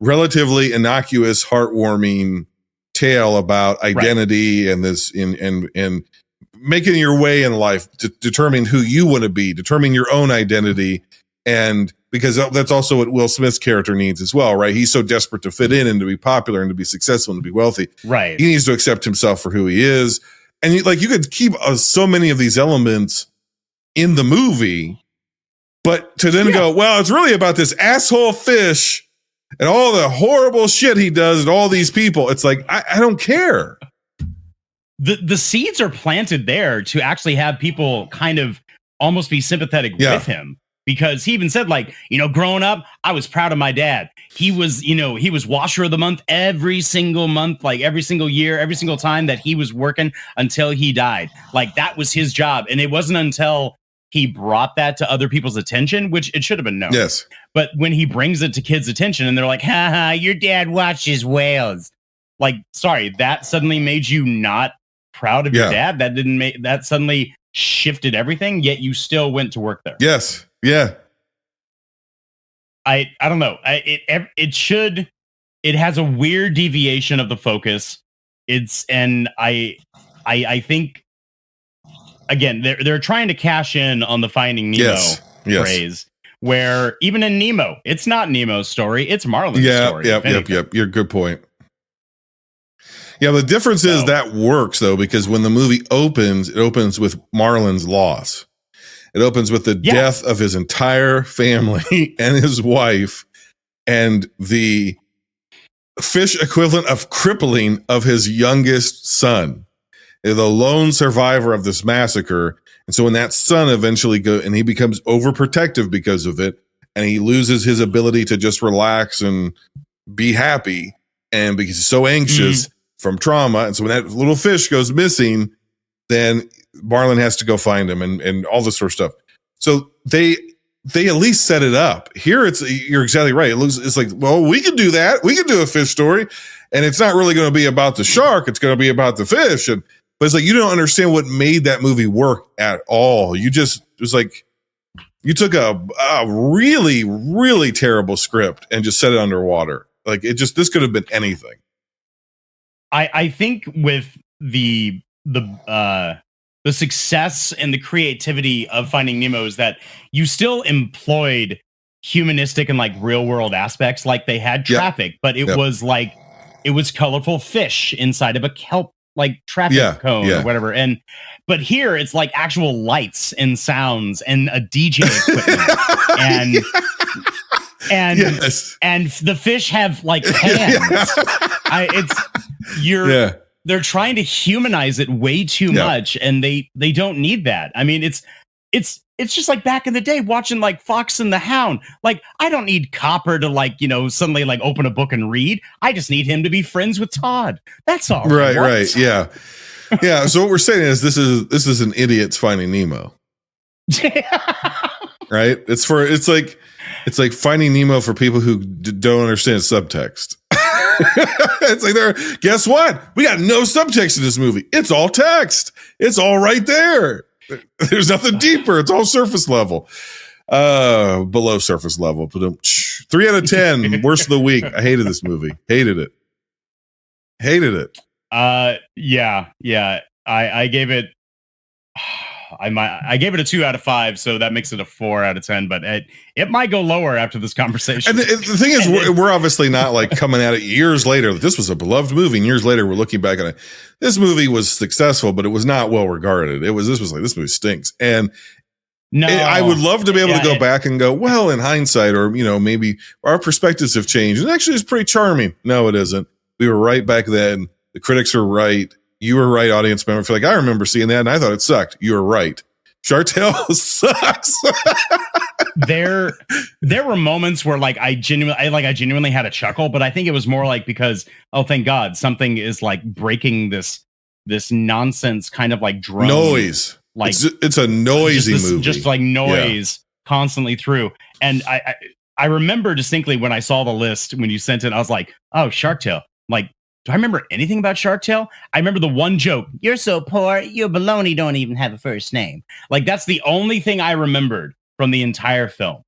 relatively innocuous, heartwarming tale about identity and this and making your way in life, determining who you want to be, determining your own identity. And because that's also what Will Smith's character needs as well, right? He's so desperate to fit in and to be popular and to be successful and to be wealthy. Right. He needs to accept himself for who he is. And you could keep so many of these elements in the movie, but to then go, well, it's really about this asshole fish and all the horrible shit he does and all these people. It's like, I don't care. The seeds are planted there to actually have people kind of almost be sympathetic with him. because he even said, like, growing up, I was proud of my dad. He was, he was washer of the month every single month, like every single year, every single time that he was working until he died. Like, that was his job. And it wasn't until he brought that to other people's attention, which it should have been known. Yes. But when he brings it to kids' attention and they're like, ha, your dad watches whales. Like, sorry, that suddenly made you not proud of your dad. That didn't make that suddenly shifted everything, yet you still went to work there. Yes. Yeah. I don't know. It has a weird deviation of the focus. I think, again, they're trying to cash in on the Finding Nemo phrase, where even in Nemo, it's not Nemo's story, it's Marlin's story. Yep. You're a good point. Yeah, the difference is that works, though, because when the movie opens, it opens with Marlin's loss. It opens with the death of his entire family and his wife, and the fish equivalent of crippling of his youngest son. They're the lone survivor of this massacre. And so when that son eventually and he becomes overprotective because of it, and he loses his ability to just relax and be happy, and because he's so anxious from trauma. And so when that little fish goes missing, then Marlin has to go find him and all this sort of stuff. So they at least set it up. Here you're exactly right. It's like, well, we could do that. We could do a fish story, and it's not really going to be about the shark. It's going to be about the fish. But it's like, you don't understand what made that movie work at all. It was like, you took a really, really terrible script and just set it underwater. Like, this could have been anything. I think with the success and the creativity of Finding Nemo is that you still employed humanistic and like real world aspects. Like, they had traffic, but it was like, it was colorful fish inside of a kelp like traffic cone or whatever. But here it's like actual lights and sounds and a DJ equipment and the fish have like hands. They're trying to humanize it way too much, and they don't need that. I mean, it's just like back in the day watching like Fox and the Hound. Like, I don't need Copper to like, suddenly like open a book and read. I just need him to be friends with Todd. That's all. Right. Yeah. Yeah. So what we're saying is this is an idiot's Finding Nemo. Right? It's like Finding Nemo for people who don't understand subtext. It's like, guess what? We got no subtext in this movie. It's all text. It's all right there. There's nothing deeper. It's all surface level. Below surface level. 3 out of 10. Worst of the week. I hated this movie. Hated it. Yeah. I gave it I gave it a 2 out of 5, so that makes it a 4 out of 10. But it might go lower after this conversation. And the thing is, we're obviously not like coming at it years later. This was a beloved movie, and years later, we're looking back on it. This movie was successful, but it was not well regarded. This movie stinks. And I would love to be able to go back and go, well, in hindsight, or maybe our perspectives have changed. And actually, it's pretty charming. No, it isn't. We were right back then. The critics were right. You were right, audience member. I remember seeing that and I thought it sucked. You were right. Shark Tale sucks. There were moments where I genuinely had a chuckle, but I think it was more like because, oh, thank God, something is like breaking this nonsense kind of like drone noise. Like it's a noisy movie, just like noise constantly through. And I remember distinctly when I saw the list when you sent it, I was like, oh, Shark Tale. Like, do I remember anything about Shark Tale? I remember the one joke. You're so poor, your baloney don't even have a first name. Like, that's the only thing I remembered from the entire film.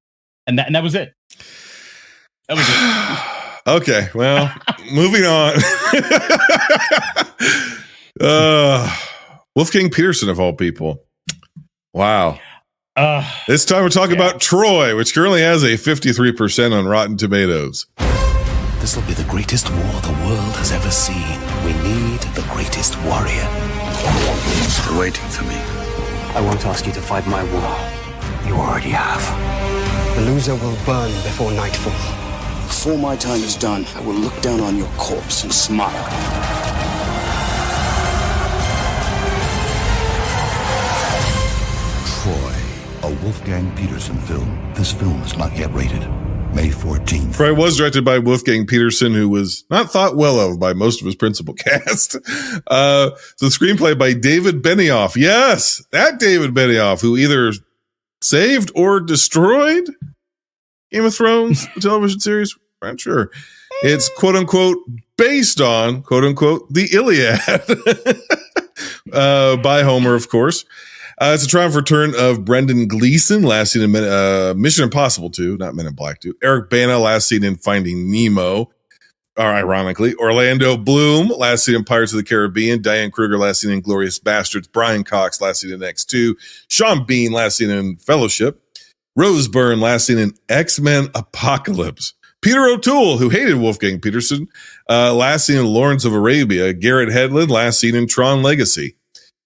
And that was it. That was it. Okay, well, moving on. Wolfgang Peterson, of all people. Wow. This time we're talking about Troy, which currently has a 53% on Rotten Tomatoes. This will be the greatest war the world has ever seen. We need the greatest warrior. They're waiting for me. I won't ask you to fight my war. You already have. The loser will burn before nightfall. Before my time is done, I will look down on your corpse and smile. Troy, a Wolfgang Peterson film. This film is not yet rated. May 14th. Probably was directed by Wolfgang Peterson, who was not thought well of by most of his principal cast. The screenplay by David Benioff. Yes, that David Benioff, who either saved or destroyed Game of Thrones, the television series. I'm not sure. It's quote unquote based on quote unquote the Iliad by Homer, of course. It's a triumphant return of Brendan Gleeson, last seen in Mission Impossible 2, not Men in Black 2. Eric Bana, last seen in Finding Nemo, or ironically. Orlando Bloom, last seen in Pirates of the Caribbean. Diane Kruger, last seen in Glorious Bastards. Brian Cox, last seen in X2. Sean Bean, last seen in Fellowship. Rose Byrne, last seen in X-Men Apocalypse. Peter O'Toole, who hated Wolfgang Peterson, last seen in Lawrence of Arabia. Garrett Hedlund, last seen in Tron Legacy.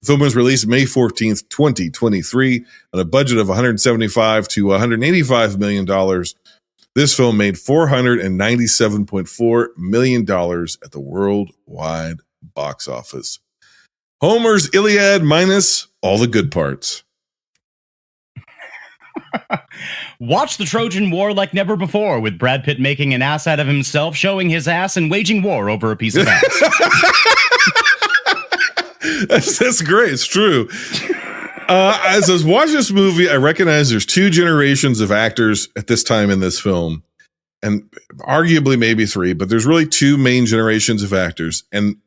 The film was released May 14th, 2023, on a budget of $175 to $185 million. This film made $497.4 million at the worldwide box office. Homer's Iliad minus all the good parts. Watch the Trojan War like never before, with Brad Pitt making an ass out of himself, showing his ass, and waging war over a piece of ass. That's great. It's true. As I was watching this movie, I recognize there's two generations of actors at this time in this film, and arguably maybe three, but there's really two main generations of actors, and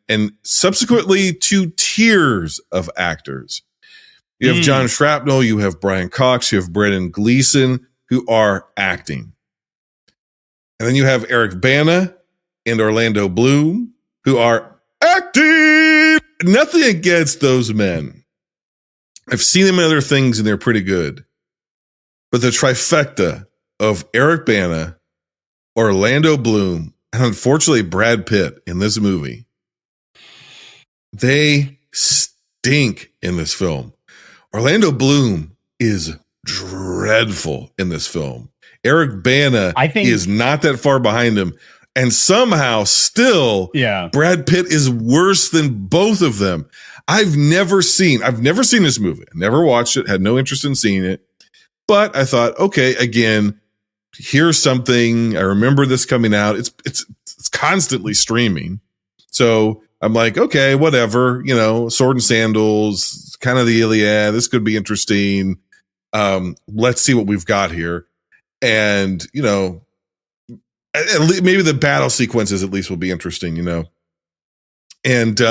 subsequently two tiers of actors. You have John Shrapnel, you have Brian Cox, you have Brendan Gleeson, who are acting. And then you have Eric Bana and Orlando Bloom, who are acting. Nothing against those men. I've seen them in other things and they're pretty good. But the trifecta of Eric Bana, Orlando Bloom, and unfortunately Brad Pitt in this movie, they stink in this film. Orlando Bloom is dreadful in this film. Eric Bana is not that far behind him. And somehow still, Brad Pitt is worse than both of them. I've never seen this movie. I never watched it, had no interest in seeing it. But I thought, okay, again, here's something. I remember this coming out. It's constantly streaming. So I'm like, okay, whatever, sword and sandals, kind of the Iliad. This could be interesting. Let's see what we've got here. And, at least, maybe the battle sequences at least will be interesting, And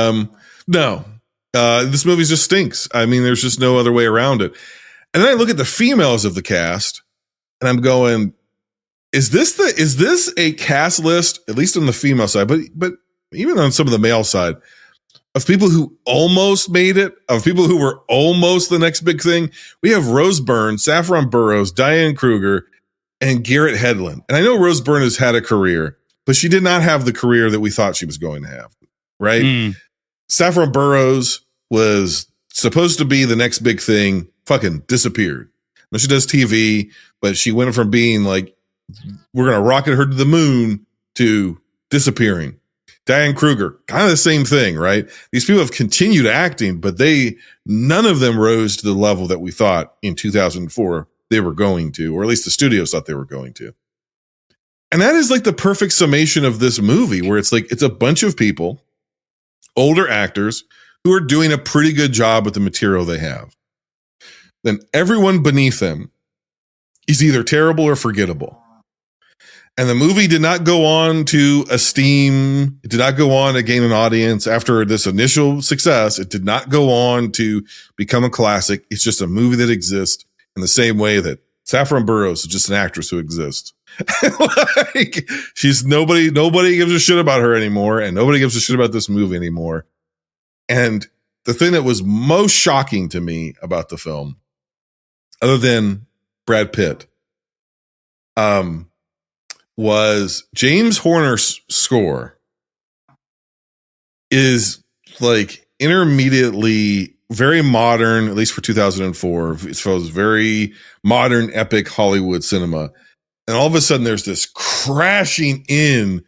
no, this movie just stinks. I mean, there's just no other way around it. And then I look at the females of the cast, and I'm going, is this a cast list, at least on the female side, but even on some of the male side, of people who almost made it, of people who were almost the next big thing? We have Rose Byrne, Saffron Burrows, Diane Kruger, and Garrett Hedlund. And I know Rose Byrne has had a career, but she did not have the career that we thought she was going to have, right? Saffron Burrows was supposed to be the next big thing, fucking disappeared. Now she does TV, but she went from being like, we're going to rocket her to the moon, to disappearing. Diane Kruger, kind of the same thing, right? These people have continued acting, but none of them rose to the level that we thought in 2004 they were going to, or at least the studios thought they were going to. And that is like the perfect summation of this movie, where it's like, it's a bunch of people, older actors, who are doing a pretty good job with the material they have. Then everyone beneath them is either terrible or forgettable. And the movie did not go on to esteem, it did not go on to gain an audience after this initial success. It did not go on to become a classic. It's just a movie that exists in the same way that Saffron Burrows is just an actress who exists. Like, she's nobody gives a shit about her anymore, and nobody gives a shit about this movie anymore. And the thing that was most shocking to me about the film, other than Brad Pitt, was James Horner's score is like intermediately very modern, at least for 2004. It feels very modern, epic Hollywood cinema. And all of a sudden there's this crashing in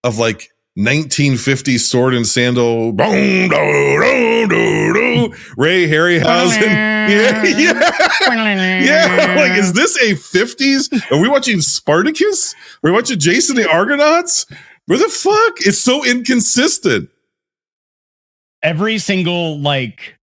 of like 1950s sword and sandal, boom, do, do, do, do, Ray Harryhausen. Yeah. Like, is this a 50s? Are we watching Spartacus? Are we watching Jason the Argonauts? Where the fuck? It's so inconsistent. Every single like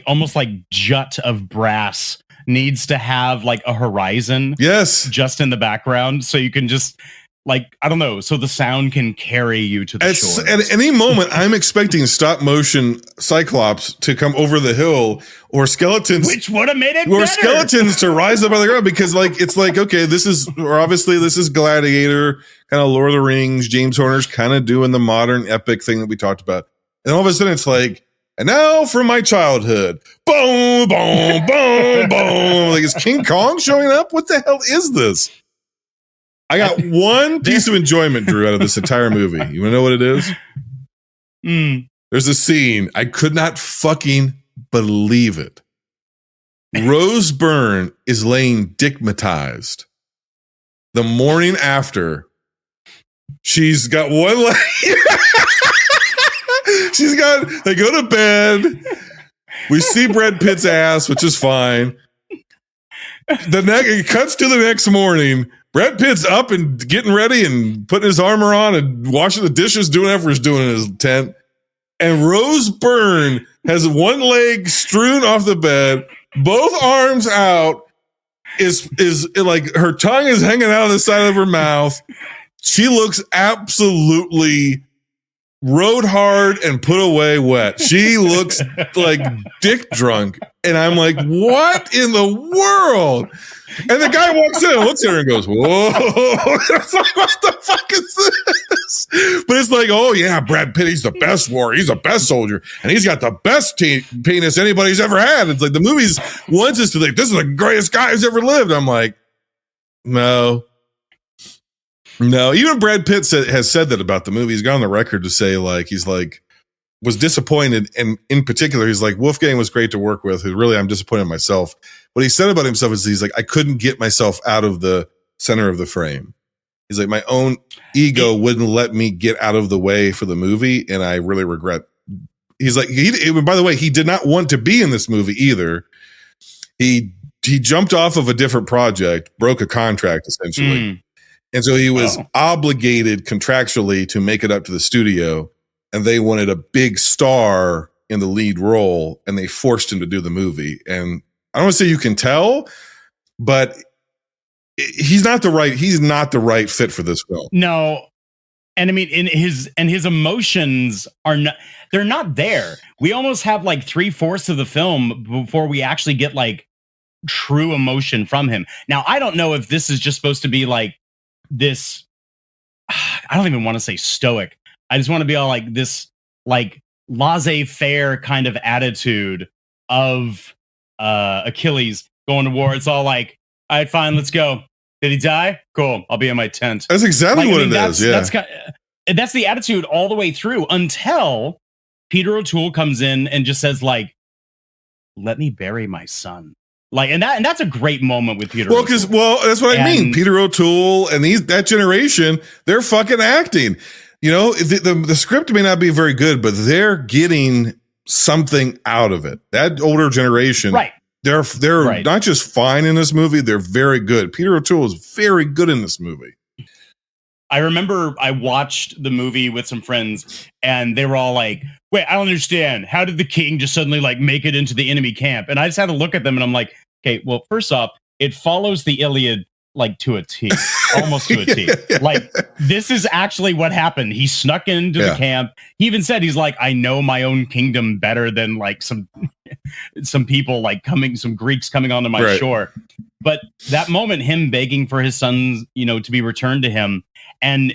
almost like jut of brass needs to have like a horizon. Yes. Just in the background. So you can just like, I don't know. So the sound can carry you to the shore. At any moment, I'm expecting stop motion Cyclops to come over the hill or skeletons. Which would have made it or better. Skeletons to rise up on the ground because like, it's like, okay, this is Gladiator, kind of Lord of the Rings. James Horner's kind of doing the modern epic thing that we talked about. And all of a sudden it's like, and now from my childhood, boom, boom, boom, boom. Like, is King Kong showing up? What the hell is this? I got one piece of enjoyment, Drew, out of this entire movie. You want to know what it is? There's a scene. I could not fucking believe it. Rose Byrne is laying dickmatized. The morning after, she's got one leg. They go to bed. We see Brad Pitt's ass, which is fine. It cuts to the next morning. Brad Pitt's up and getting ready and putting his armor on and washing the dishes, doing whatever he's doing in his tent. And Rose Byrne has one leg strewn off the bed, both arms out, is like her tongue is hanging out of the side of her mouth. She looks absolutely rode hard and put away wet. She looks like dick drunk. And I'm like, what in the world? And the guy walks in and looks at her and goes, whoa. It's like, what the fuck is this? But it's like, oh yeah, Brad Pitt, he's the best warrior. He's the best soldier. And he's got the best penis anybody's ever had. It's like the movies wants us to think, this is the greatest guy who's ever lived. I'm like, no. Even Brad Pitt has said that about the movie. He's gone on the record to say like, he's like, was disappointed. And in particular, he's like, Wolfgang was great to work with. Really, I'm disappointed in myself. What he said about himself is he's like, I couldn't get myself out of the center of the frame. He's like, my own ego wouldn't let me get out of the way for the movie. And I really regret. He's like, by the way, he did not want to be in this movie either. He jumped off of a different project, broke a contract essentially. And so he was obligated contractually to make it up to the studio, and they wanted a big star in the lead role, and they forced him to do the movie. And I don't want to say you can tell, but he's not the right fit for this film. No. And I mean, his emotions they're not there. We almost have like 3/4 of the film before we actually get like true emotion from him. Now, I don't know if this is just supposed to be like this, I don't even want to say stoic. I just want to be all like this, like laissez-faire kind of attitude of Achilles going to war. It's all like, all right, fine, let's go. Did he die? Cool. I'll be in my tent. That's exactly what it is. Yeah. That's the attitude all the way through until Peter O'Toole comes in and just says like, let me bury my son. Like, and that's a great moment with Peter. Well, that's what I mean. Peter O'Toole and that generation, they're fucking acting. You know, the script may not be very good, but they're getting something out of it. That older generation, right? They're right. Not just fine in this movie; they're very good. Peter O'Toole is very good in this movie. I remember I watched the movie with some friends, and they were all like, "Wait, I don't understand. How did the king just suddenly like make it into the enemy camp?" And I just had to look at them, and I'm like, "Okay, well, first off, it follows the Iliad like to a T, almost to a T. Like this is actually what happened. He snuck into the camp. He even said he's like, I know my own kingdom better than like some people like some Greeks coming onto my shore. But that moment, him begging for his sons, to be returned to him, and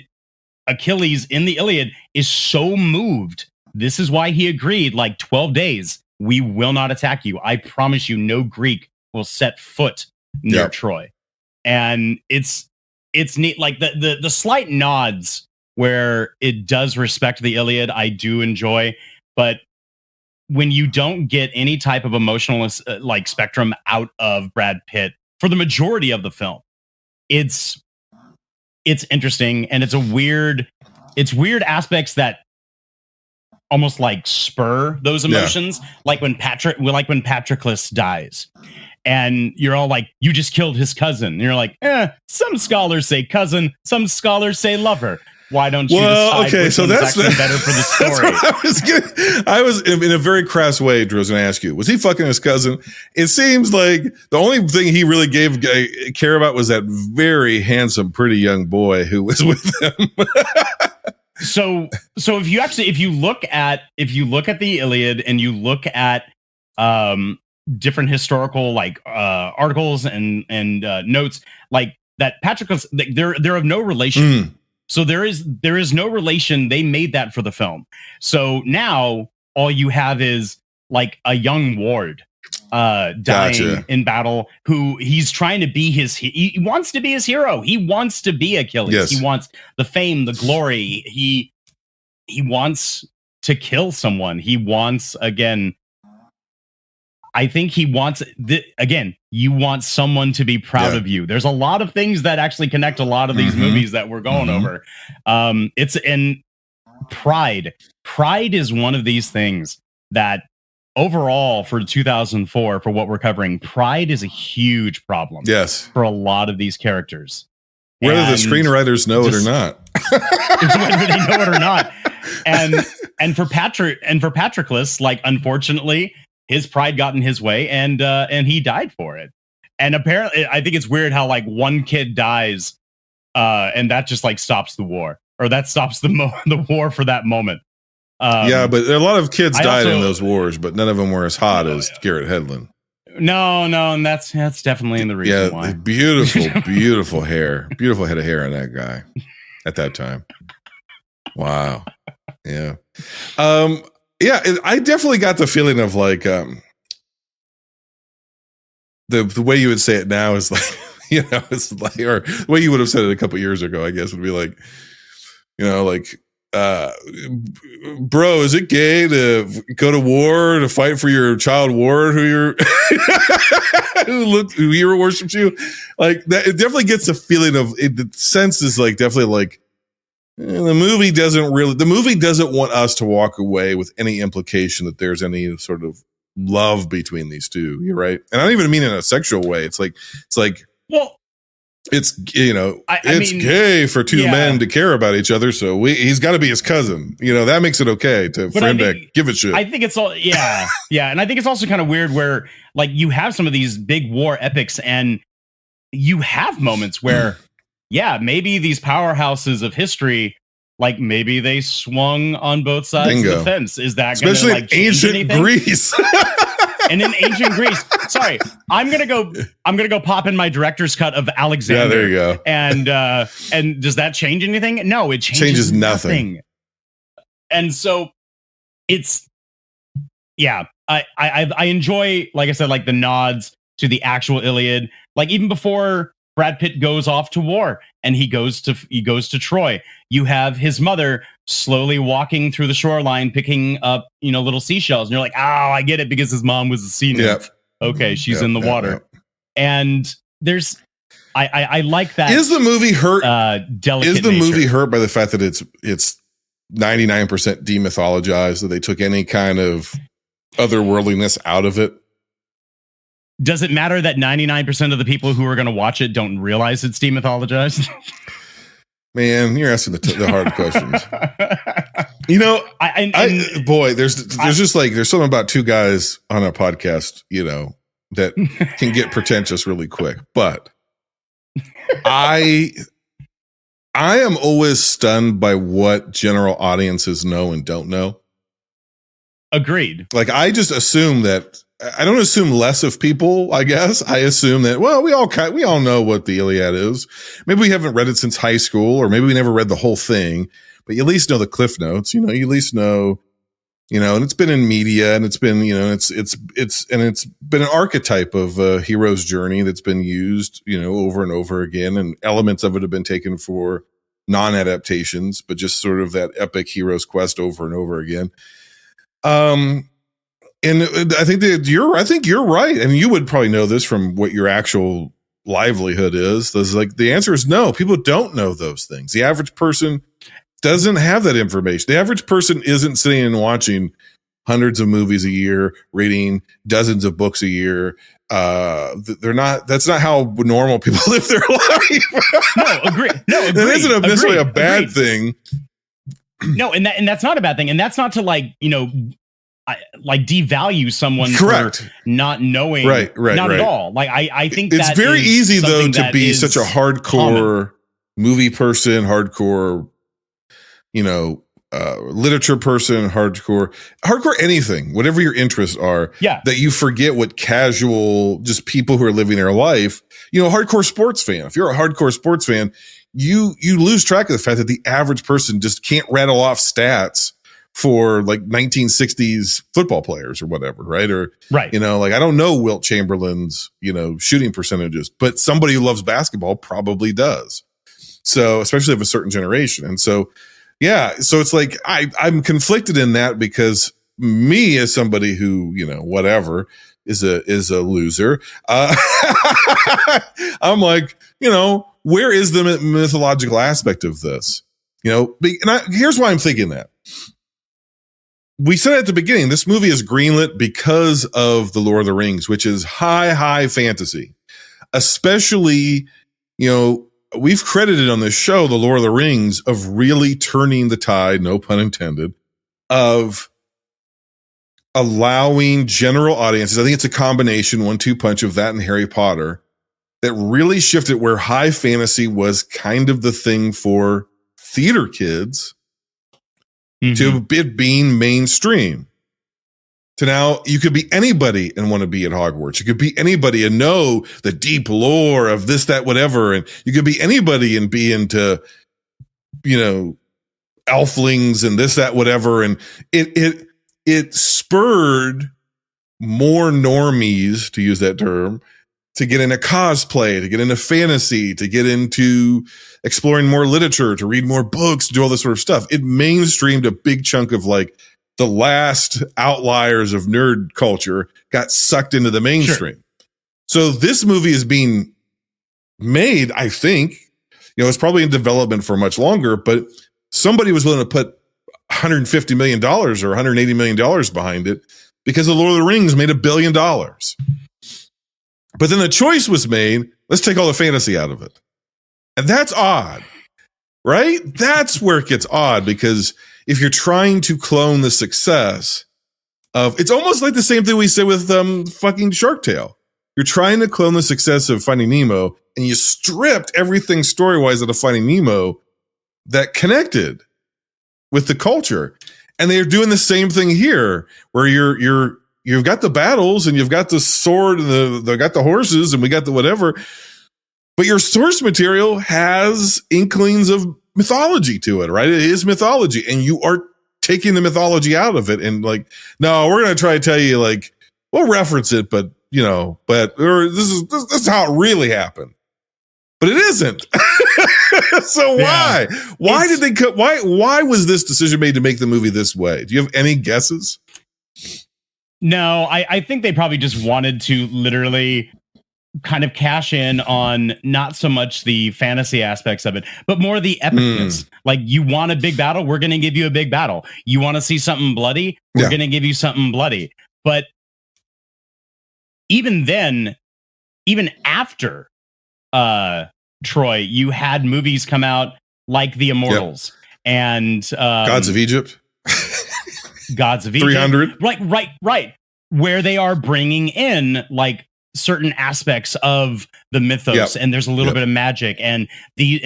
Achilles in the Iliad is so moved. This is why he agreed, like 12 days, we will not attack you. I promise you, no Greek will set foot near Troy. And it's neat, like the slight nods where it does respect the Iliad, I do enjoy. But when you don't get any type of emotional like spectrum out of Brad Pitt for the majority of the film, it's interesting, and it's it's weird aspects that almost like spur those emotions. Like when Patroclus dies. And you're all like, you just killed his cousin. And you're like, some scholars say cousin, some scholars say lover. Why don't you decide which one's actually better for the story? I was in a very crass way, Drew, was going to ask you, was he fucking his cousin? It seems like the only thing he really gave care about was that very handsome, pretty young boy who was with him. So if you look at the Iliad and you look at different historical articles and notes, like that Patroclus, they're of no relation. So there is no relation. They made that for the film. So now all you have is like a young ward dying in battle, who he's trying to be he wants to be his hero. He wants to be Achilles. Yes. He wants the fame, the glory. He wants to kill someone. He wants, again, I think he wants you want someone to be proud of you. There's a lot of things that actually connect a lot of these movies that we're going over. It's in pride. Pride is one of these things that overall for 2004, for what we're covering, pride is a huge problem. Yes. For a lot of these characters. Whether the screenwriters know it or not. Whether they know it or not. And for Patroclus, like, unfortunately, his pride got in his way, and he died for it. And apparently, I think it's weird how like one kid dies, and that just like stops the war, or that stops the war for that moment. Yeah, but a lot of kids died in those wars, but none of them were as hot as Garrett Hedlund. No, and that's definitely the reason why. Beautiful hair, beautiful head of hair on that guy at that time. Wow. Yeah. Yeah, I definitely got the feeling of like the way you would say it now is like, it's like, or the way you would have said it a couple years ago, I guess, would be like, like, bro, is it gay to go to war to fight for your child ward who who hero worships you? Like that, it definitely gets a feeling of it. The sense is like definitely like, the movie doesn't want us to walk away with any implication that there's any sort of love between these two. You're right. And I don't even mean in a sexual way. It's gay for two men to care about each other. So he's got to be his cousin. That makes it okay for him to give a shit. I think it's all, yeah. And I think it's also kind of weird where like you have some of these big war epics and you have moments where, maybe these powerhouses of history, like maybe they swung on both sides of the fence. Is that especially gonna, like, ancient Greece? And in ancient Greece, sorry, I'm gonna go pop in my director's cut of Alexander. Yeah, there you go. And does that change anything? No, it changes nothing. And so it's, I enjoy, like I said, like the nods to the actual Iliad, like even before Brad Pitt goes off to war and he goes to Troy. You have his mother slowly walking through the shoreline, picking up, little seashells. And you're like, oh, I get it, because his mom was a sea nymph. Okay, she's in the water. And there's, I like that. Is the movie hurt? Delicate movie hurt by the fact that it's 99% demythologized, that they took any kind of otherworldliness out of it? Does it matter that 99% of the people who are going to watch it don't realize it's demythologized? Man, you're asking the hard questions. There's something about two guys on a podcast, that can get pretentious really quick. But I am always stunned by what general audiences know and don't know. Agreed. Like, I just assume that. I don't assume less of people, I guess. I assume that, well, we all know what the Iliad is. Maybe we haven't read it since high school, or maybe we never read the whole thing, but you at least know the cliff notes. You at least know, and it's been in media, and it's been, it's been an archetype of a hero's journey that's been used, over and over again, and elements of it have been taken for non-adaptations, but just sort of that epic hero's quest over and over again. And I think you're right. And you would probably know this from what your actual livelihood is. The answer is no. People don't know those things. The average person doesn't have that information. The average person isn't sitting and watching hundreds of movies a year, reading dozens of books a year. They're not. That's not how normal people live their life. No, agree. It isn't necessarily a bad thing. No, and that's not a bad thing, and that's not to like devalue someone Correct. for not knowing. Right. Not at all. Like I think it's that very is easy though something to that be is such a hardcore movie person, hardcore, literature person, hardcore anything, whatever your interests are. Yeah. That you forget what casual, just people who are living their life. Hardcore sports fan. If you're a hardcore sports fan, you lose track of the fact that the average person just can't rattle off stats for like 1960s football players or whatever, right? Or right. I don't know Wilt Chamberlain's shooting percentages, but somebody who loves basketball probably does. So especially of a certain generation, and so yeah, so it's like I'm conflicted in that because me as somebody who whatever is a loser, I'm like where is the mythological aspect of this? Here's why I'm thinking that. We said at the beginning, this movie is greenlit because of the Lord of the Rings, which is high fantasy. Especially, we've credited on this show, the Lord of the Rings, of really turning the tide, no pun intended, of allowing general audiences. I think it's a combination, 1-2 punch of that and Harry Potter, that really shifted where high fantasy was kind of the thing for theater kids to it being mainstream. To now you could be anybody and want to be at Hogwarts. You could be anybody and know the deep lore of this, that, whatever. And you could be anybody and be into, elflings and this, that, whatever. And it spurred more normies, to use that term, to get into cosplay, to get into fantasy, to get into exploring more literature, to read more books, to do all this sort of stuff. It mainstreamed a big chunk of like the last outliers of nerd culture got sucked into the mainstream. Sure. So this movie is being made, I think, it's probably in development for much longer, but somebody was willing to put $150 million or $180 million behind it because the Lord of the Rings made $1 billion. But then the choice was made, let's take all the fantasy out of it. And that's odd, right? That's where it gets odd, because if you're trying to clone the success of, it's almost like the same thing we said with fucking Shark Tale. You're trying to clone the success of Finding Nemo, and you stripped everything story-wise out of Finding Nemo that connected with the culture. And they're doing the same thing here, where you've got the battles and you've got the sword and they got the horses and we got the whatever, but your source material has inklings of mythology to it, right? It is mythology, and you are taking the mythology out of it. And like, no, we're going to try to tell you, like, we'll reference it, but this is how it really happened, but it isn't. So why did they cut? Why was this decision made to make the movie this way? Do you have any guesses? No, I think they probably just wanted to literally kind of cash in on not so much the fantasy aspects of it, but more the epicness. Like, you want a big battle, we're going to give you a big battle. You want to see something bloody, we're going to give you something bloody. But even then, even after Troy, you had movies come out like The Immortals and Gods of Egypt. Gods of Egypt. 300. Right. Where they are bringing in like certain aspects of the mythos, and there's a little bit of magic and years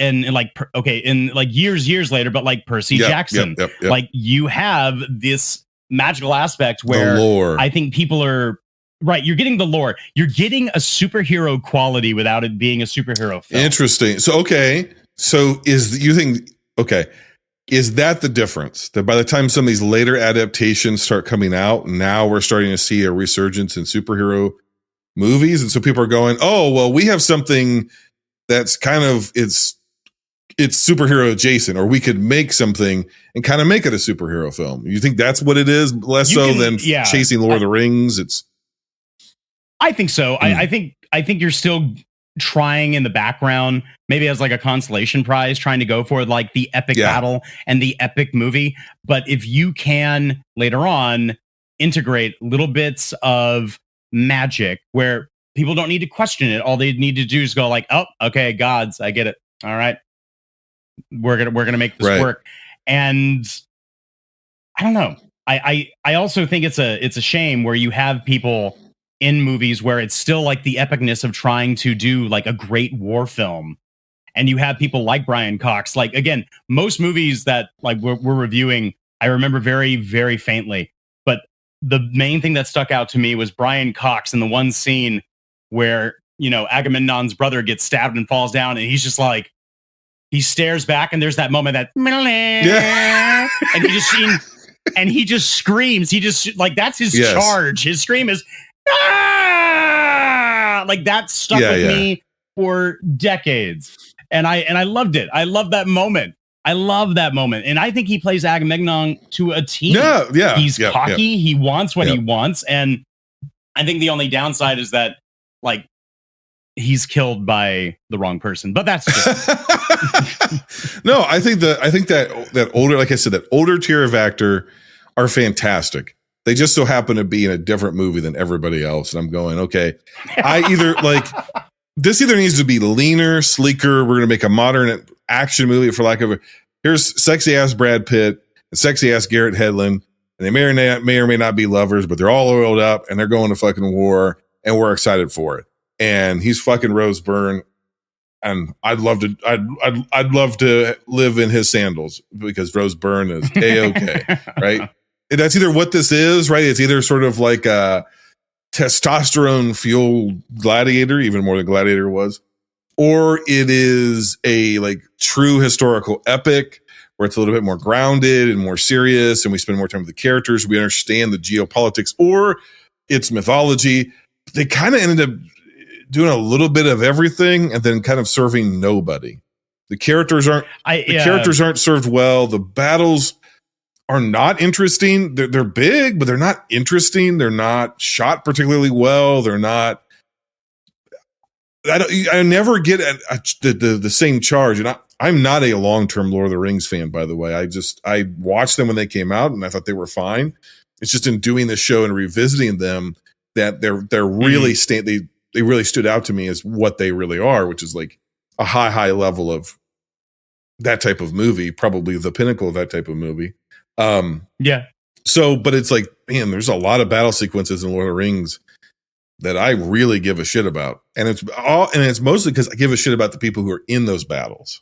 later, but like Percy Jackson, like you have this magical aspect where I think people are right. You're getting the lore. You're getting a superhero quality without it being a superhero film. Interesting. So, is that the difference? That by the time some of these later adaptations start coming out, now we're starting to see a resurgence in superhero movies. And so people are going, oh, well, we have something that's kind of, it's superhero adjacent, or we could make something and kind of make it a superhero film. You think that's what it is? Less than chasing Lord of the Rings? I think so. I think you're still trying in the background, maybe as like a consolation prize, trying to go for like the epic battle and the epic movie. But if you can later on integrate little bits of magic where people don't need to question it, all they need to do is go like, oh, okay, gods, I get it. All right, we're gonna make this work. And I don't know. I also think it's a shame where you have people in movies where it's still like the epicness of trying to do like a great war film, and you have people like Brian Cox. Like, again, most movies that like we're reviewing, I remember very, very faintly. But the main thing that stuck out to me was Brian Cox in the one scene where, you know, Agamemnon's brother gets stabbed and falls down, and he's just like, he stares back, and there's that moment that, and he just screams. He just like, that's his charge. His scream is, ah! Like that stuck with me for decades, and I loved it. I love that moment. I love that moment, and I think he plays Agamemnon to a T. He's cocky. He wants what he wants, and I think the only downside is that like he's killed by the wrong person. But that's just no. I think that older, like I said, that older tier of actor are fantastic. They just so happen to be in a different movie than everybody else. And I'm going, okay, this either needs to be leaner, sleeker. We're going to make a modern action movie, for lack of a, here's sexy ass Brad Pitt and sexy ass Garrett Hedlund. And they may or may not be lovers, but they're all oiled up and they're going to fucking war, and we're excited for it. And he's fucking Rose Byrne. And I'd love to live in his sandals, because Rose Byrne is A-okay, right? And that's either what this is, right? It's either sort of like a testosterone fueled Gladiator, even more than Gladiator was, or it is a like true historical epic where it's a little bit more grounded and more serious, and we spend more time with the characters. We understand the geopolitics, or it's mythology. They kind of ended up doing a little bit of everything and then kind of serving nobody. The characters aren't served well. The battles are not interesting. They're big, but they're not interesting. They're not shot particularly well. They're not. I never get the same charge. And I'm not a long-term Lord of the Rings fan, by the way. I watched them when they came out, and I thought they were fine. It's just in doing this show and revisiting them that they're really they really stood out to me as what they really are, which is like a high level of that type of movie, probably the pinnacle of that type of movie. So, but it's like, man, there's a lot of battle sequences in Lord of the Rings that I really give a shit about. And it's mostly because I give a shit about the people who are in those battles.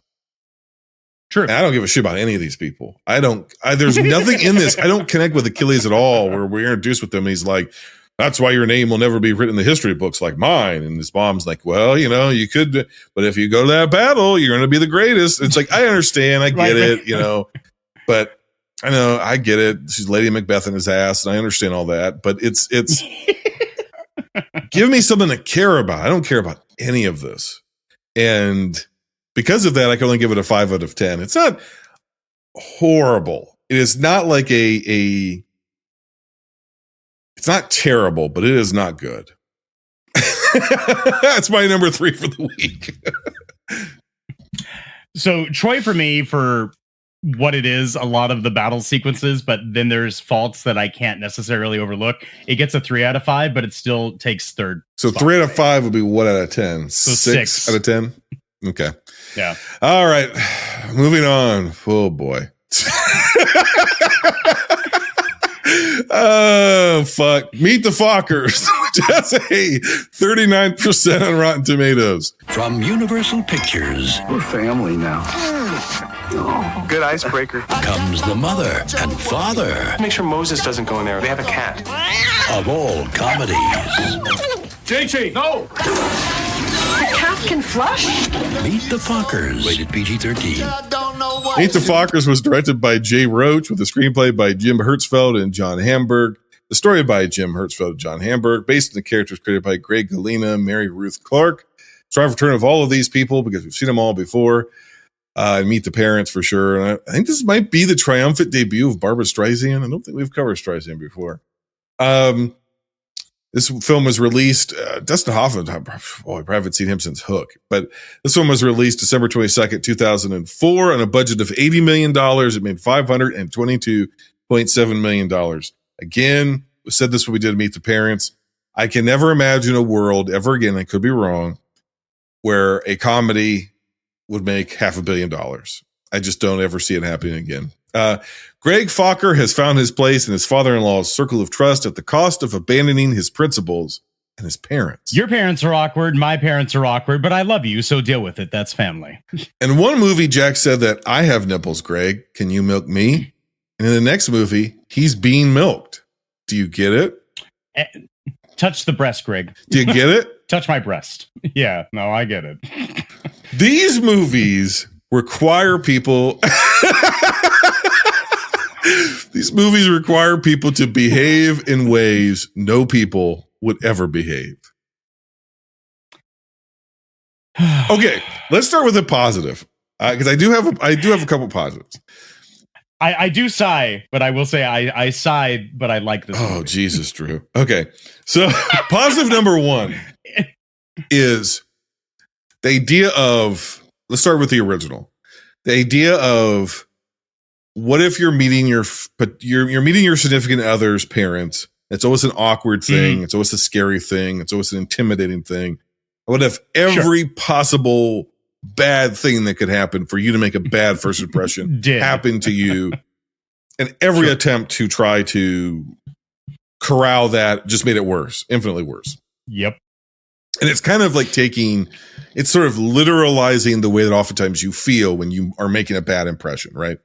True. And I don't give a shit about any of these people. There's nothing in this. I don't connect with Achilles at all, where we're introduced with him. And he's like, that's why your name will never be written in the history books like mine. And his mom's like, well, you know, you could, but if you go to that battle, you're going to be the greatest. It's like, I understand. I get it, you know, but I know, I get it. She's Lady Macbeth in his ass, and I understand all that, but it's give me something to care about. I don't care about any of this. And because of that, I can only give it a 5 out of 10. It's not horrible. It is not like it's not terrible, but it is not good. That's my number 3 for the week. So Troy, for me, for what it is, a lot of the battle sequences, but then there's faults that I can't necessarily overlook. It gets a 3 out of 5, but it still takes third. So spot. 3 out of 5 would be what out of 10? So 6 out of 10? Okay. Yeah. All right. Moving on. Oh boy. Oh, fuck. Meet the Fockers, which has a 39% on Rotten Tomatoes. From Universal Pictures. We're family now. Good icebreaker. Comes the mother and father. Make sure Moses doesn't go in there. They have a cat. Of all comedies. JJ, no! The cat can flush? Meet the Fockers. Rated PG-13. Meet the Fockers was directed by Jay Roach with a screenplay by Jim Hertzfeld and John Hamburg. The story by Jim Hertzfeld and John Hamburg, based on the characters created by Greg Galina, Mary Ruth Clark. Strive for return of all of these people because we've seen them all before. Meet the Parents for sure. And I think this might be the triumphant debut of Barbra Streisand. I don't think we've covered Streisand before. This film was released, Dustin Hoffman, I probably haven't seen him since Hook, but this one was released December 22nd, 2004 on a budget of $80 million. It made $522.7 million. Again, we said this when we did Meet the Parents. I can never imagine a world ever again, I could be wrong, where a comedy would make $500 million. I just don't ever see it happening again. Greg Focker has found his place in his father-in-law's circle of trust at the cost of abandoning his principles and his parents. Your parents are awkward. My parents are awkward, but I love you, so deal with it. That's family. In one movie, Jack said that I have nipples, Greg. Can you milk me? And in the next movie, he's being milked. Do you get it? Touch the breast, Greg. Do you get it? Touch my breast. Yeah, no, I get it. These movies require people... These movies require people to behave in ways no people would ever behave. Okay, let's start with a positive, because I do have a couple positives. I do sigh, but I will say I sighed, but I like this movie. Oh, Jesus, Drew. Okay, so positive number one is the idea of, let's start with the original. The idea of, what if you're meeting your significant other's parents? It's always an awkward thing. It's always a scary thing. It's always an intimidating thing. What if every possible bad thing that could happen for you to make a bad first impression happened to you, and every attempt to try to corral that just made it worse, infinitely worse. Yep. And it's kind of like it's sort of literalizing the way that oftentimes you feel when you are making a bad impression, right?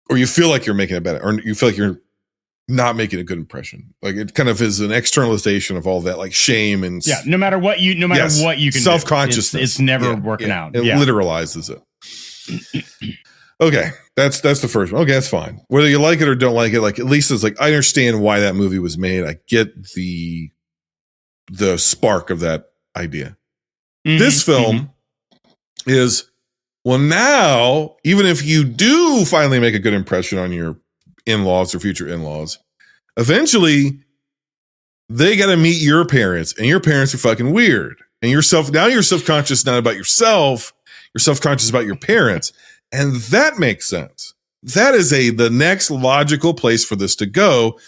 Or you feel like you're making a bad, or you feel like you're not making a good impression. Like it kind of is an externalization of all that, like shame and no matter what you can self-consciousness. It's never working out. It literalizes it. Okay, that's the first one. Okay, that's fine. Whether you like it or don't like it, like at least it's like I understand why that movie was made. I get the spark of that idea. This film is, well, now, even if you do finally make a good impression on your in-laws or future in-laws, eventually they got to meet your parents, and your parents are fucking weird. And you're self-conscious not about yourself, you're self-conscious about your parents. And that makes sense. That is the next logical place for this to go.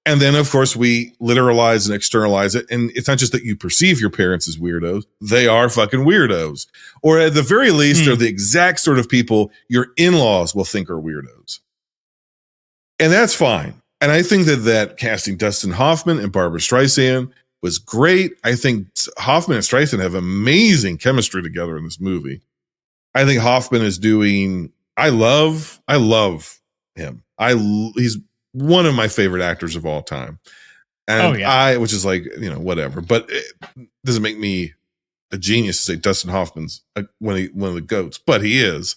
And then, of course, we literalize and externalize it. And it's not just that you perceive your parents as weirdos. They are fucking weirdos. Or at the very least, they're the exact sort of people your in-laws will think are weirdos. And that's fine. And I think that casting Dustin Hoffman and Barbara Streisand was great. I think Hoffman and Streisand have amazing chemistry together in this movie. I think Hoffman is I love him. He's one of my favorite actors of all time. And which is like, whatever, but it doesn't make me a genius to say Dustin Hoffman's one of the GOATs, but he is.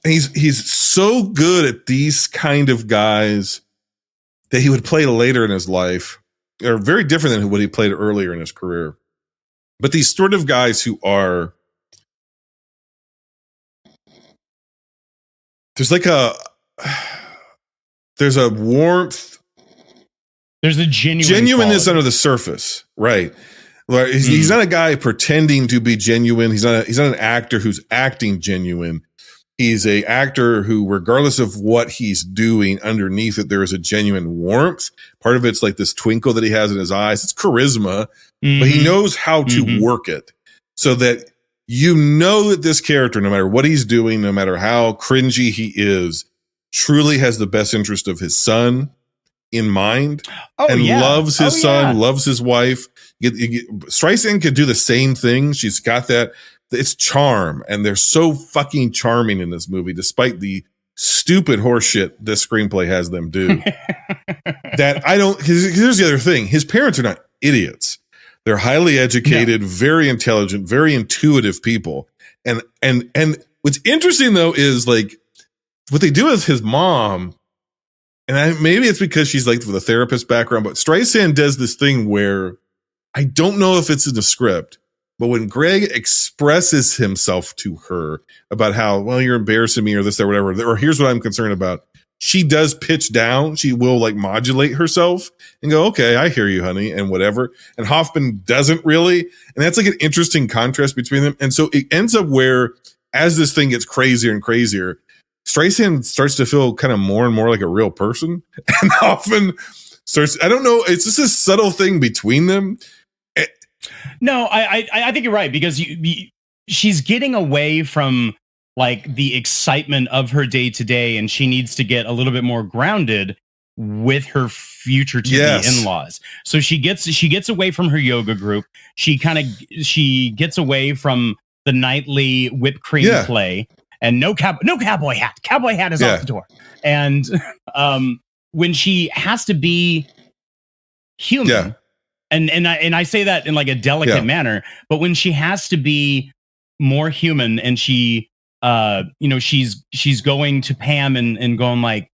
And he's so good at these kind of guys that he would play later in his life are very different than what he played earlier in his career. But these sort of guys who are, there's a warmth. There's a genuineness under the surface, right? He's not a guy pretending to be genuine. He's not an actor who's acting genuine. He's an actor who, regardless of what he's doing underneath it, there is a genuine warmth. Part of it's like this twinkle that he has in his eyes. It's charisma, but he knows how to work it so that that this character, no matter what he's doing, no matter how cringy he is, truly has the best interest of his son in mind loves his son, loves his wife. Streisand could do the same thing. She's got that. It's charm, and they're so fucking charming in this movie, despite the stupid horseshit this screenplay has them do. Here's the other thing. His parents are not idiots. They're highly educated, very intelligent, very intuitive people. And what's interesting though is like what they do with his mom, and maybe it's because she's like with a therapist background, but Streisand does this thing where I don't know if it's in the script, but when Greg expresses himself to her about how, well, you're embarrassing me or this or whatever, or here's what I'm concerned about, she does pitch down. She will like modulate herself and go, okay, I hear you, honey, and whatever. And Hoffman doesn't really. And that's like an interesting contrast between them. And so it ends up where, as this thing gets crazier and crazier, Streisand starts to feel kind of more and more like a real person. And Hoffman starts, I don't know, it's just a subtle thing between them. No, I think you're right, because she's getting away from like the excitement of her day to day, and she needs to get a little bit more grounded with her future to be in-laws. So she gets away from her yoga group. She gets away from the nightly whipped cream play, and no cowboy hat. Cowboy hat is off the door. And when she has to be human, and I say that in like a delicate manner, but when she has to be more human, and she she's going to Pam and going like,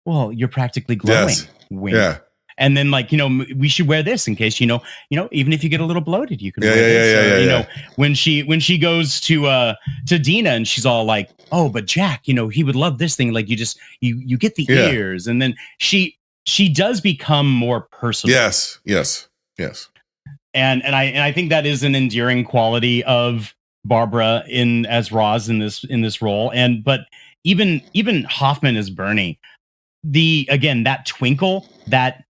well, you're practically glowing. Wink. Yeah. And then like, we should wear this in case, even if you get a little bloated, you can wear this. When she goes to Dina, and she's all like, oh, but Jack, he would love this thing. Like you get the ears. And then she does become more personal. Yes. And I think that is an endearing quality of Barbara as Roz in this role. But even Hoffman as Bernie, that twinkle, that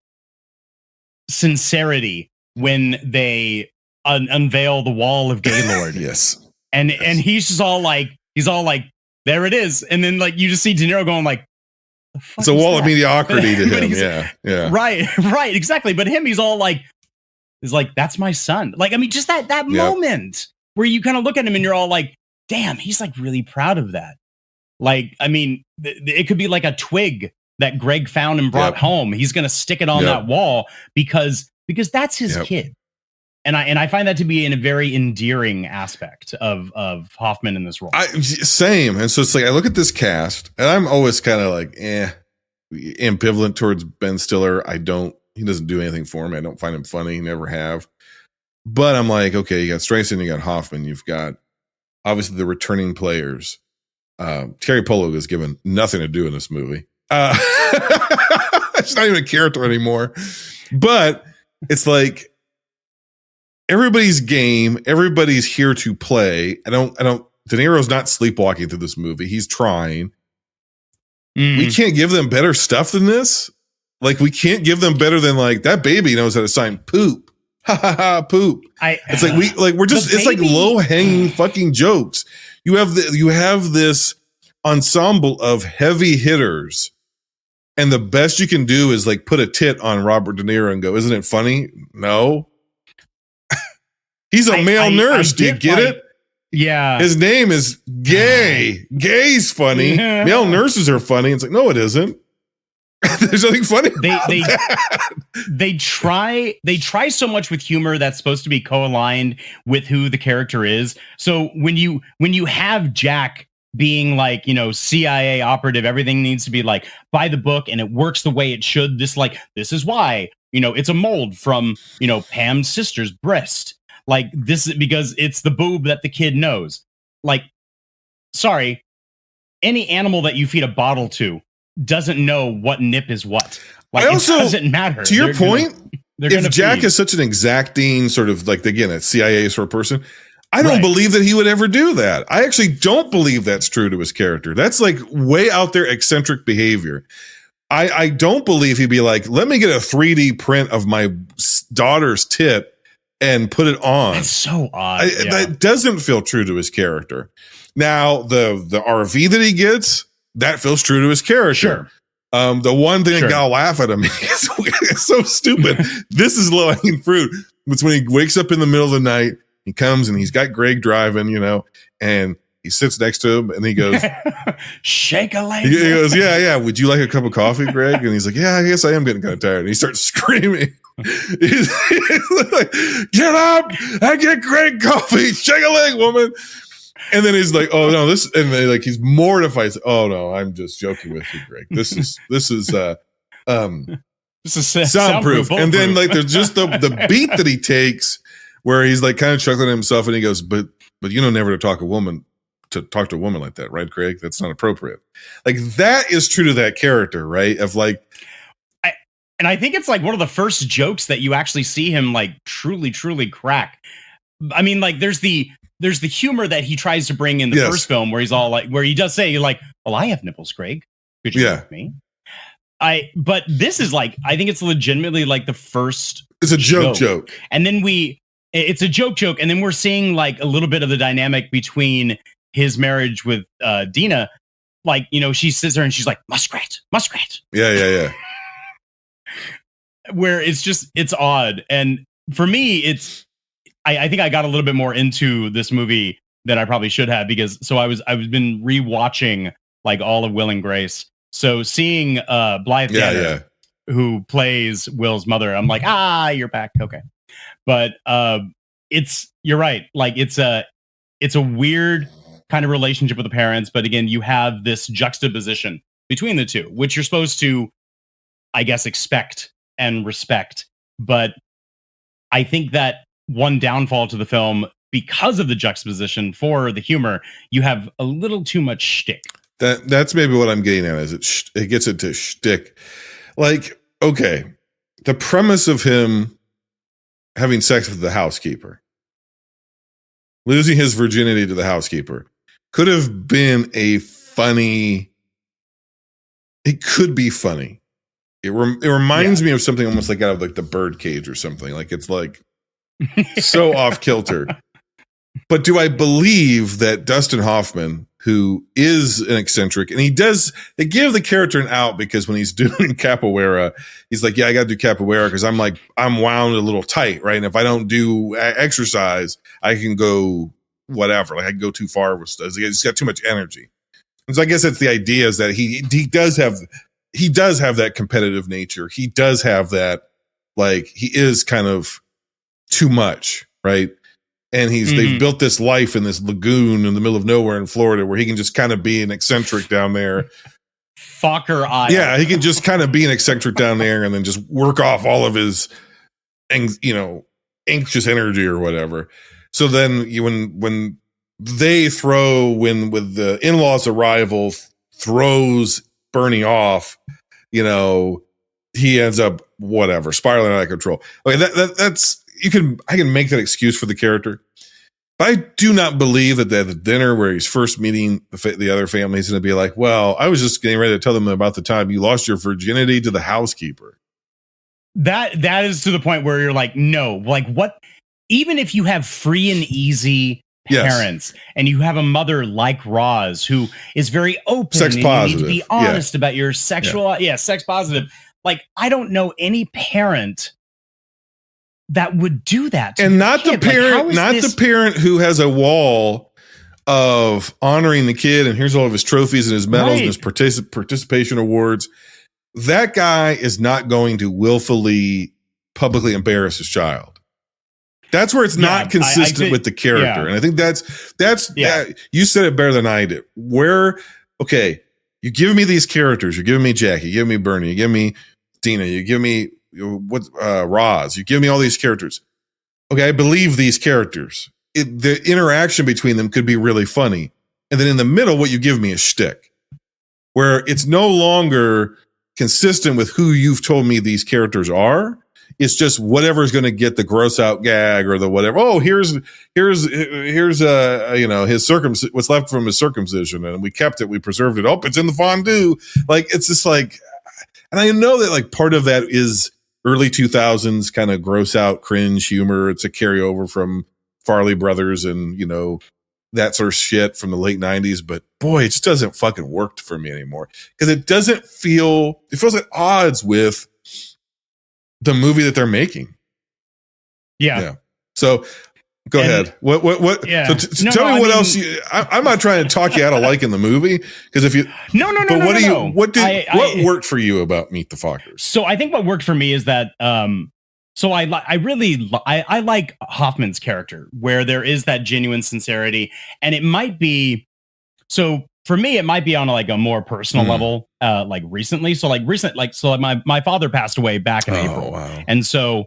sincerity when they unveil the wall of Gaylord. And he's just all like, there it is. And then like you just see De Niro going like, it's a wall of mediocrity to him. Yeah. Right, exactly. But him, he's all like, that's my son. Like, I mean, just that moment where you kind of look at him and you're all like, damn, he's like really proud of that. Like, I mean, it could be like a twig that Greg found and brought home. He's going to stick it on that wall because that's his kid. And I find that to be in a very endearing aspect of Hoffman in this role. Same. And so it's like, I look at this cast and I'm always kind of like, ambivalent towards Ben Stiller. He doesn't do anything for me. I don't find him funny. Never have. But I'm like, okay, you got Streisand, you got Hoffman, you've got obviously the returning players. Terry Polo is given nothing to do in this movie. She's not even a character anymore. But it's like everybody's game, everybody's here to play. De Niro's not sleepwalking through this movie. He's trying. We can't give them better stuff than this. Like, we can't give them better than like that baby knows how to sign poop. Ha ha ha, poop. It's like we're just, it's like low hanging fucking jokes. You have this ensemble of heavy hitters, and the best you can do is like put a tit on Robert De Niro and go, isn't it funny? No. He's a male nurse. Do you get it? Yeah. His name is Gay. Gay's funny. Male nurses are funny. It's like, no, it isn't. There's nothing funny. They try so much with humor that's supposed to be co-aligned with who the character is. So when you have Jack being like, CIA operative, everything needs to be like by the book and it works the way it should. This is why, it's a mold from, Pam's sister's breast. Like, this is because it's the boob that the kid knows. Like, sorry, any animal that you feed a bottle to doesn't know what nip is what. Like, it doesn't matter. To your point, if Jack is such an exacting sort of like, again, a CIA sort of person, I don't believe that he would ever do that. I actually don't believe that's true to his character. That's like way out there eccentric behavior. I don't believe he'd be like, let me get a 3D print of my daughter's tit and put it on. That's so odd. That doesn't feel true to his character. Now, the RV that he gets, that feels true to his character. Sure. The one thing I gotta laugh at him is so stupid. This is low hanging fruit. It's when he wakes up in the middle of the night, he comes and he's got Greg driving, and he sits next to him and he goes, shake a leg. He goes, yeah. Would you like a cup of coffee, Greg? And he's like, yeah, I guess I am getting kind of tired. And he starts screaming. He's like, get up and get Greg coffee. Shake a leg, woman. And then he's like, oh no, and then like he's mortified. He's like, oh no, I'm just joking with you, Greg. This is soundproof. And then like there's just the beat that he takes where he's like kind of chuckling to himself and he goes, but never to talk a woman to talk to a woman like that, right, Craig? That's not appropriate. Like that is true to that character, right? Of like, and I think it's like one of the first jokes that you actually see him like truly crack. I mean, like there's the humor that he tries to bring in the first film where he's all like, where he does say like, well, I have nipples, Craig. Could you with me? But this is like, I think it's legitimately like the first. It's a joke. And then it's a joke. And then we're seeing like a little bit of the dynamic between his marriage with Dina. Like, you know, she sits there and she's like, muskrat. Yeah. Where it's odd. And for me, I think I got a little bit more into this movie than I probably should have, because I've been rewatching like all of Will and Grace. So seeing Blythe Danner, who plays Will's mother, I'm like, you're back. Okay. But you're right. Like it's a weird kind of relationship with the parents. But again, you have this juxtaposition between the two, which you're supposed to, I guess, expect and respect. But I think that one downfall to the film, because of the juxtaposition for the humor, you have a little too much shtick. That's maybe what I'm getting at, is it gets into shtick. Like, okay, the premise of him having sex with the housekeeper, losing his virginity to the housekeeper, could have been it could be funny. It reminds me of something almost like out of like the Birdcage or something. Like it's like so off kilter. But do I believe that Dustin Hoffman, who is an eccentric, and they give the character an out, because when he's doing capoeira, he's like, yeah, I got to do capoeira because I'm wound a little tight, right? And if I don't do exercise, I can go whatever. Like I can go too far with stuff. He's got too much energy. And so I guess that's the idea, is that he does have that competitive nature. He does have that, like, he is kind of too much, right? And they've built this life in this lagoon in the middle of nowhere in Florida where he can just kind of be an eccentric down there. Focker Isle. Yeah, he can just kind of be an eccentric down there and then just work off all of his, anxious energy or whatever. So then when the in-laws' arrival throws Bernie off, he ends up spiraling out of control. Okay, that's I can make that excuse for the character, but I do not believe that at the dinner where he's first meeting the other family, he's going to be like, well, I was just getting ready to tell them about the time you lost your virginity to the housekeeper. That is to the point where you're like, no, like what? Even if you have free and easy parents, and you have a mother like Roz who is very open, sex positive, you need to be honest about your sexual, sex positive. Like, I don't know any parent that would do that to and not kid. The parent, the parent who has a wall of honoring the kid and here's all of his trophies and his medals and his participation awards. That guy is not going to willfully publicly embarrass his child. That's where it's not consistent with the character. And I think that's you said it better than I did. Where, okay, you give me these characters, you're giving me Jackie, you give me Bernie, you give me Dina, you give me Roz, you give me all these characters. Okay, I believe these characters. The interaction between them could be really funny. And then in the middle, what you give me is shtick, where it's no longer consistent with who you've told me these characters are. It's just whatever's going to get the gross out gag or the whatever. Oh, here's his what's left from his circumcision, and we kept it, we preserved it. Oh, it's in the fondue. Like, it's just like, and I know that like part of that is early 2000s kind of gross out cringe humor. It's a carryover from Farley Brothers and, that sort of shit from the late 90s. But boy, it just doesn't fucking work for me anymore, because it feels at odds with the movie that they're making. Yeah. So go ahead. What? Yeah. So tell me what else I'm not trying to talk you out of liking the movie, because if you what worked for you about Meet the Fockers? So I think what worked for me is that so I like Hoffman's character, where there is that genuine sincerity, and it might be, so for me it might be on a more personal level, recently. So my father passed away back in April. Wow. And so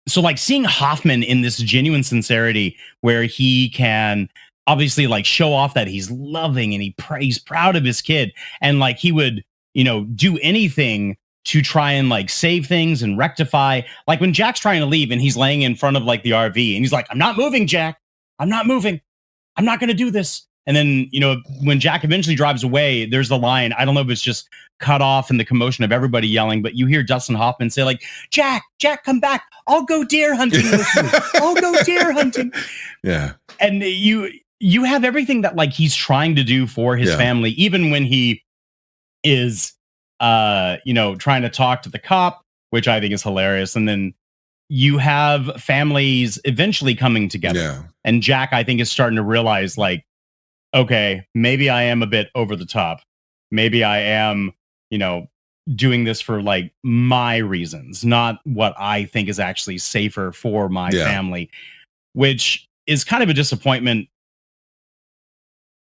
seeing Hoffman in this genuine sincerity, where he can obviously like show off that he's loving and he's proud of his kid. And like he would, do anything to try and like save things and rectify. Like when Jack's trying to leave and he's laying in front of like the RV and he's like, I'm not moving, Jack. I'm not moving. I'm not going to do this. And then, when Jack eventually drives away, there's the line. I don't know if it's just cut off in the commotion of everybody yelling, but you hear Dustin Hoffman say like, Jack, come back. I'll go deer hunting with you. I'll go deer hunting. Yeah. And you have everything that like he's trying to do for his family, even when he is, trying to talk to the cop, which I think is hilarious. And then you have families eventually coming together. Yeah. And Jack, I think, is starting to realize like, okay, maybe I am a bit over the top. Maybe I am, doing this for like my reasons, not what I think is actually safer for my family, which is kind of a disappointment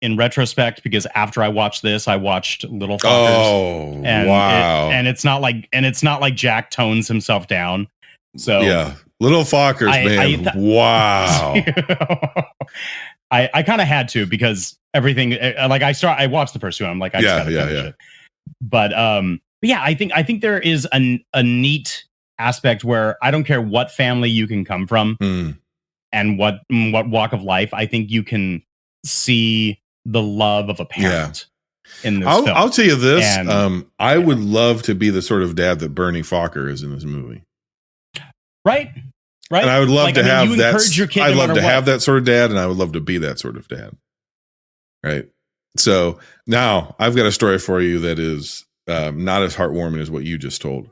in retrospect, because after I watched this, I watched Little Fockers. Oh, wow. It's not like Jack tones himself down. So yeah, Little Fockers, man. Wow. I kind of had to, because everything like I watched the first two. And I'm like, I just gotta finish it. But yeah, I think there is a neat aspect where I don't care what family you can come from and what walk of life. I think you can see the love of a parent in this film. I'll tell you this. I would love to be the sort of dad that Bernie Focker is in this movie. Right. And I would love to have that. I'd love to have that sort of dad, and I would love to be that sort of dad. Right. So now I've got a story for you that is not as heartwarming as what you just told.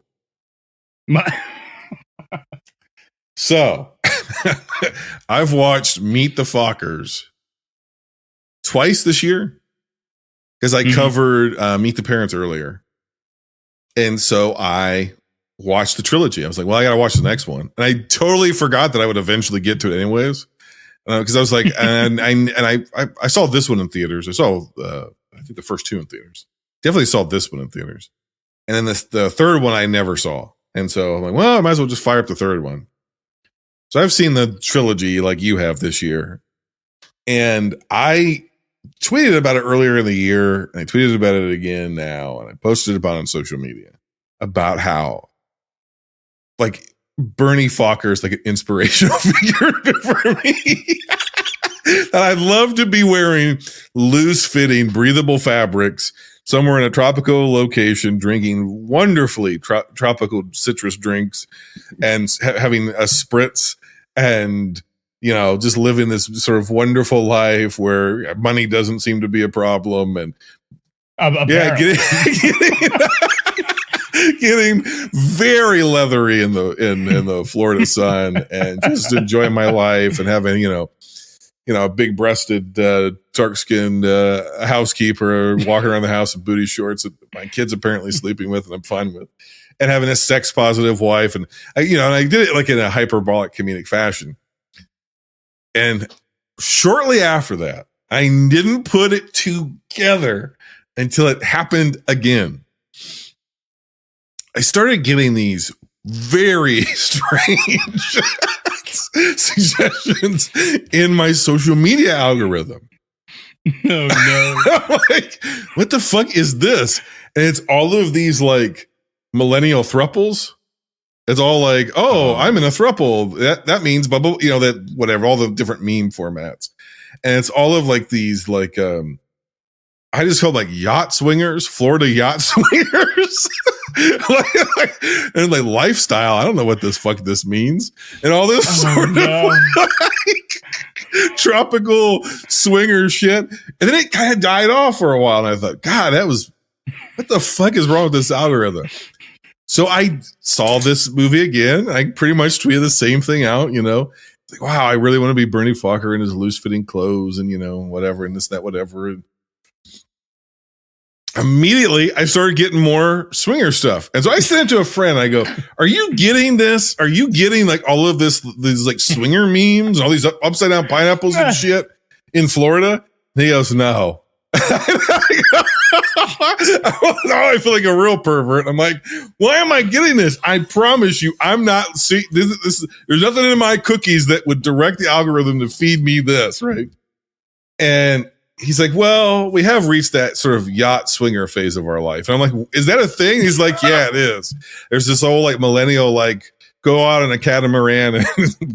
So I've watched Meet the Fockers twice this year, because I covered Meet the Parents earlier. And so I watched the trilogy. I was like, well, I got to watch the next one. And I totally forgot that I would eventually get to it anyways. Because I was like, and I saw this one in theaters. I saw, I think the first two in theaters. Definitely saw this one in theaters. And then the third one I never saw. And so I'm like, well, I might as well just fire up the third one. So I've seen the trilogy like you have this year. And I tweeted about it earlier in the year. And I tweeted about it again now. And I posted about it on social media about how like Bernie Focker is like an inspirational figure for me. That I'd love to be wearing loose fitting, breathable fabrics somewhere in a tropical location, drinking wonderfully tropical citrus drinks and having a spritz and, just living this sort of wonderful life where money doesn't seem to be a problem. And getting very leathery in the Florida sun and just enjoying my life and having, a big breasted, dark skinned housekeeper walking around the house in booty shorts that my kid's apparently sleeping with and I'm fine with, and having a sex positive wife. And I did it like in a hyperbolic comedic fashion. And shortly after that, I didn't put it together until it happened again. I started getting these very strange suggestions in my social media algorithm. No. I'm like, what the fuck is this? And it's all of these like millennial thruples. It's all like, oh, I'm in a thruple. That means bubble, that whatever, all the different meme formats. And it's all of like these like I just called like yacht swingers, Florida yacht swingers. and like lifestyle. I don't know what this means. And all this sort of like tropical swinger shit. And then it kind of died off for a while. And I thought, God, what the fuck is wrong with this algorithm? So I saw this movie again. I pretty much tweeted the same thing out, It's like, wow, I really want to be Bernie Focker in his loose fitting clothes and, whatever, and this, that, whatever. And immediately I started getting more swinger stuff. And so I sent it to a friend. I go, are you getting this? Are you getting like all of these like swinger memes, all these upside down pineapples and shit in Florida? And he goes, no. I feel like a real pervert. I'm like, why am I getting this? I promise you, I'm not. There's nothing in my cookies that would direct the algorithm to feed me this, right? And he's like, well, we have reached that sort of yacht swinger phase of our life. And I'm like, is that a thing? He's like, yeah, it is. There's this whole like millennial, like go out on a catamaran and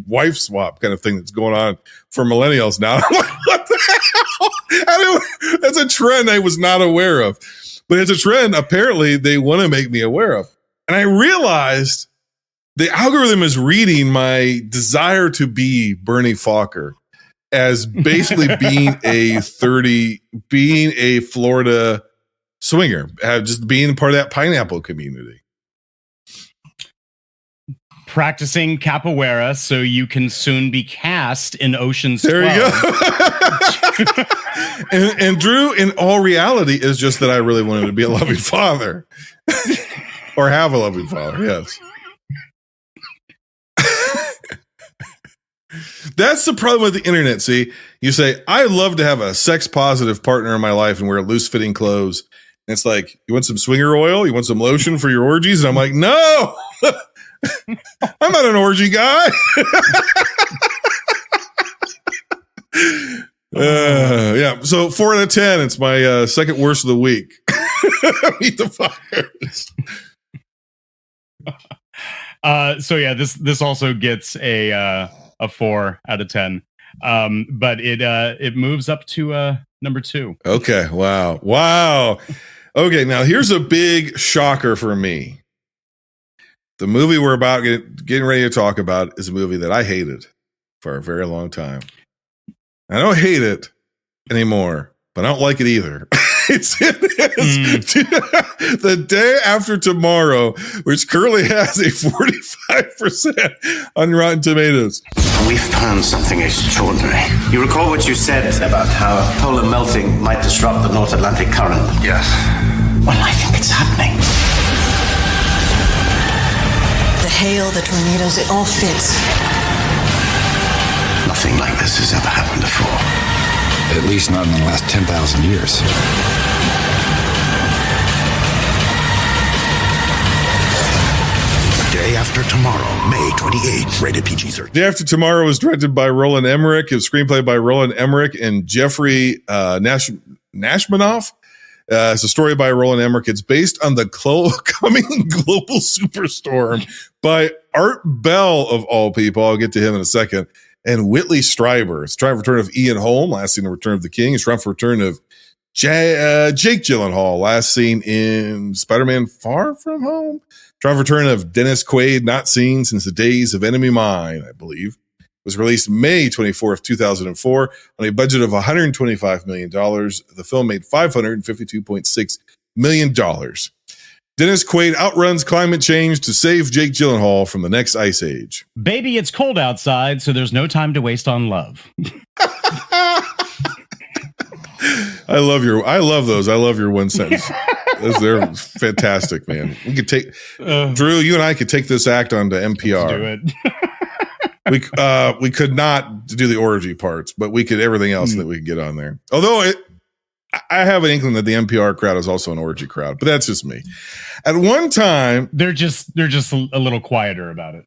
wife swap kind of thing that's going on for millennials now. I'm like, what the hell? That's a trend I was not aware of. But it's a trend apparently they want to make me aware of. And I realized the algorithm is reading my desire to be Bernie Focker as basically being a Florida swinger, just being part of that pineapple community. Practicing capoeira so you can soon be cast in Ocean's 12. There you go. and Drew, in all reality, is just that I really wanted to be a loving father. Or have a loving father, yes. That's the problem with the internet. See, you say, I love to have a sex positive partner in my life and wear loose fitting clothes. And it's like, you want some swinger oil? You want some lotion for your orgies? And I'm like, no, I'm not an orgy guy. Yeah. So 4 out of 10. It's my second worst of the week. Meet the Fockers. So yeah, this also gets a 4 out of 10. But it moves up to number 2. Okay. Wow. Okay. Now here's a big shocker for me. The movie we're about getting ready to talk about is a movie that I hated for a very long time. I don't hate it anymore, but I don't like it either. It is The Day After Tomorrow, which currently has a 45% on Rotten Tomatoes. We found something extraordinary. You recall what you said about how polar melting might disrupt the North Atlantic current? Yes. Well, I think it's happening. The hail, the tornadoes, it all fits. Nothing like this has ever happened before. At least not in the last 10,000 years. Day After Tomorrow, May 28th, rated PG-13. Day After Tomorrow was directed by Roland Emmerich. It was screenplay by Roland Emmerich and Jeffrey Nashmanoff. It's a story by Roland Emmerich. It's based on the coming global superstorm by Art Bell, of all people. I'll get to him in a second. And Whitley Strieber. It's triumphant return of Ian Holm, last seen in Return of the King. It's triumphant return of Jake Gyllenhaal, last seen in Spider-Man Far From Home. Triumphant return of Dennis Quaid, not seen since the days of Enemy Mine, I believe. It was released May 24th, 2004 on a budget of $125 million. The film made $552.6 million. Dennis Quaid outruns climate change to save Jake Gyllenhaal from the next ice age. Baby, it's cold outside, so there's no time to waste on love. I love those. I love your one sentence. They're fantastic, man. We could take Drew, you and I could take this act onto NPR. Let's do it. We could not do the orgy parts, but we could everything else that we could get on there. Although I have an inkling that the NPR crowd is also an orgy crowd, but that's just me. At one time, they're just a little quieter about it.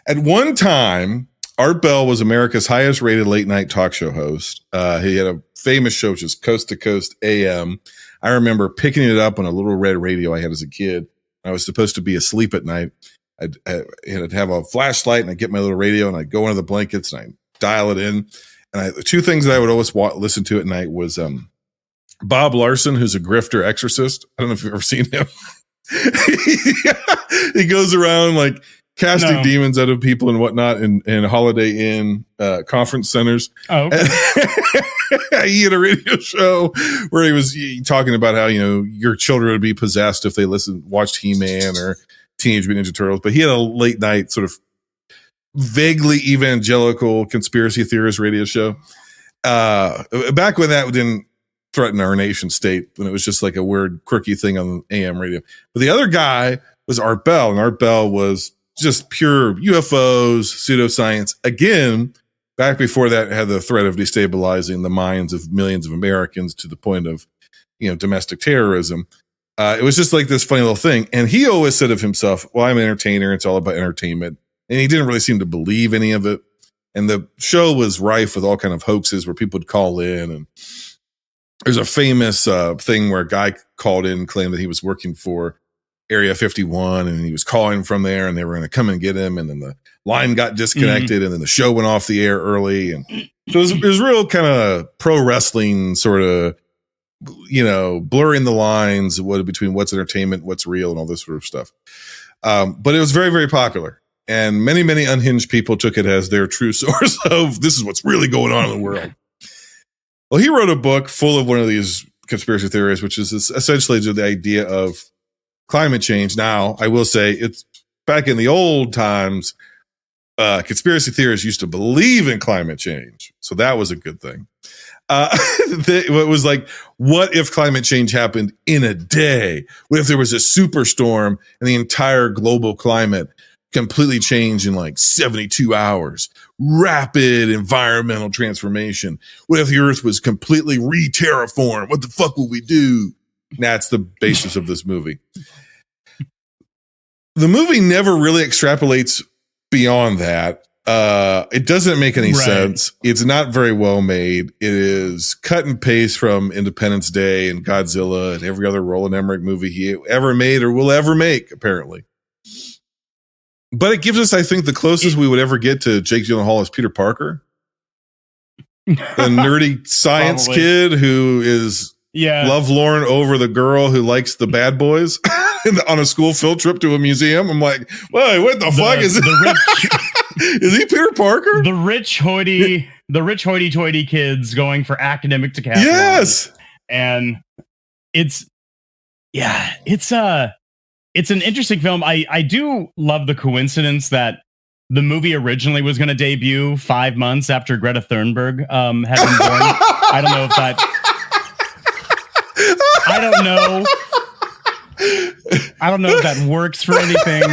At one time, Art Bell was America's highest rated late night talk show host. He had a famous show, which is Coast to Coast AM. I remember picking it up on a little red radio I had as a kid. I was supposed to be asleep at night. I'd have a flashlight and I'd get my little radio and I'd go under the blankets and I'd dial it in. And the two things that I would always listen to at night was Bob Larson, who's a grifter exorcist. I don't know if you've ever seen him. He goes around like casting demons out of people and whatnot in Holiday Inn conference centers. Oh, okay. He had a radio show where he was talking about how, your children would be possessed if they watched He-Man or Teenage Mutant Ninja Turtles. But he had a late night sort of vaguely evangelical conspiracy theorist radio show. Back when that didn't threaten our nation state, when it was just like a weird, quirky thing on AM radio. But the other guy was Art Bell, and Art Bell was just pure UFOs, pseudoscience. Again, back before that had the threat of destabilizing the minds of millions of Americans to the point of, domestic terrorism. It was just like this funny little thing. And he always said of himself, well, I'm an entertainer. It's all about entertainment. And he didn't really seem to believe any of it. And the show was rife with all kind of hoaxes where people would call in. And there's a famous thing where a guy called in and claimed that he was working for Area 51 and he was calling from there and they were going to come and get him. And then the line got disconnected and then the show went off the air early. And so it was real kind of pro wrestling sort of, blurring the lines between what's entertainment, what's real, and all this sort of stuff. But it was very, very popular. And many, many unhinged people took it as their true source of this is what's really going on in the world. Well, he wrote a book full of one of these conspiracy theories, which is essentially the idea of climate change. Now, I will say it's back in the old times, conspiracy theorists used to believe in climate change. So that was a good thing. It was like, what if climate change happened in a day? What if there was a superstorm and the entire global climate completely changed in like 72 hours? Rapid environmental transformation. What if the earth was completely re-terraformed? What the fuck will we do? That's the basis of this movie. The movie never really extrapolates beyond that. It doesn't make any sense. It's not very well made. It is cut and paste from Independence Day and Godzilla and every other Roland Emmerich movie he ever made or will ever make, apparently. But it gives us, I think, the closest we would ever get to Jake Gyllenhaal as Peter Parker. The nerdy science kid who is lovelorn over the girl who likes the bad boys on a school field trip to a museum. I'm like, wait, what the fuck is it? Is he Peter Parker? The rich hoity-toity kids going for academic decathlon. Yes. And it's an interesting film. I do love the coincidence that the movie originally was going to debut 5 months after Greta Thunberg had been born. I don't know if that. I don't know if that works for anything.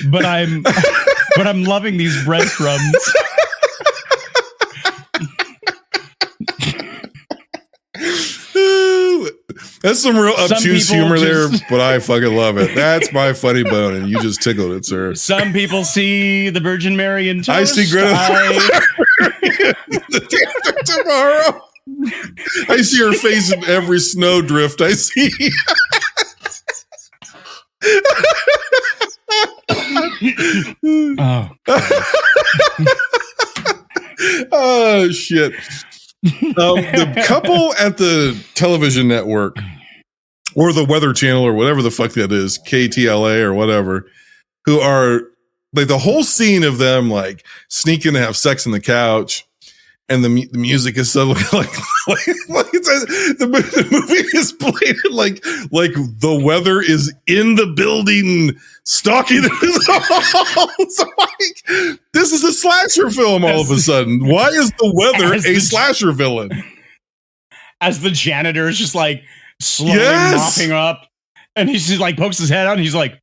But I'm loving these breadcrumbs. That's some real obtuse humor there, but I fucking love it. That's my funny bone, and you just tickled it, sir. Some people see the Virgin Mary in toast. I see Greta the day after tomorrow. I see her face in every snowdrift I see. Oh shit. The couple at the television network or the Weather Channel or whatever the fuck that is, KTLA or whatever, who are like the whole scene of them like sneaking to have sex on the couch. And the music is so like the movie is played like the weather is in the building stalking it. So like, this is a slasher film all of a sudden. Why is the weather a slasher villain? As the janitor is just like slowly mopping up, and he's just like pokes his head out, and he's like,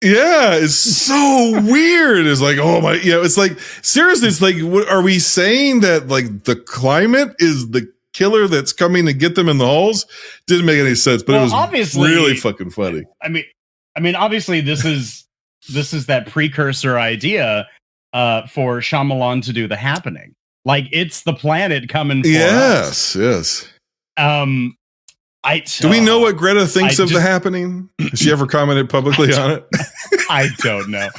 yeah, it's so weird. It's like, oh my, it's like, seriously, it's like, what are we saying that like the climate is the killer that's coming to get them in the holes? Didn't make any sense, but it was obviously really fucking funny. I mean, obviously this is that precursor idea for Shyamalan to do The Happening. Like it's the planet coming for us. Yes. Do we know what Greta thinks of The Happening? Has she ever commented publicly on it? I don't know.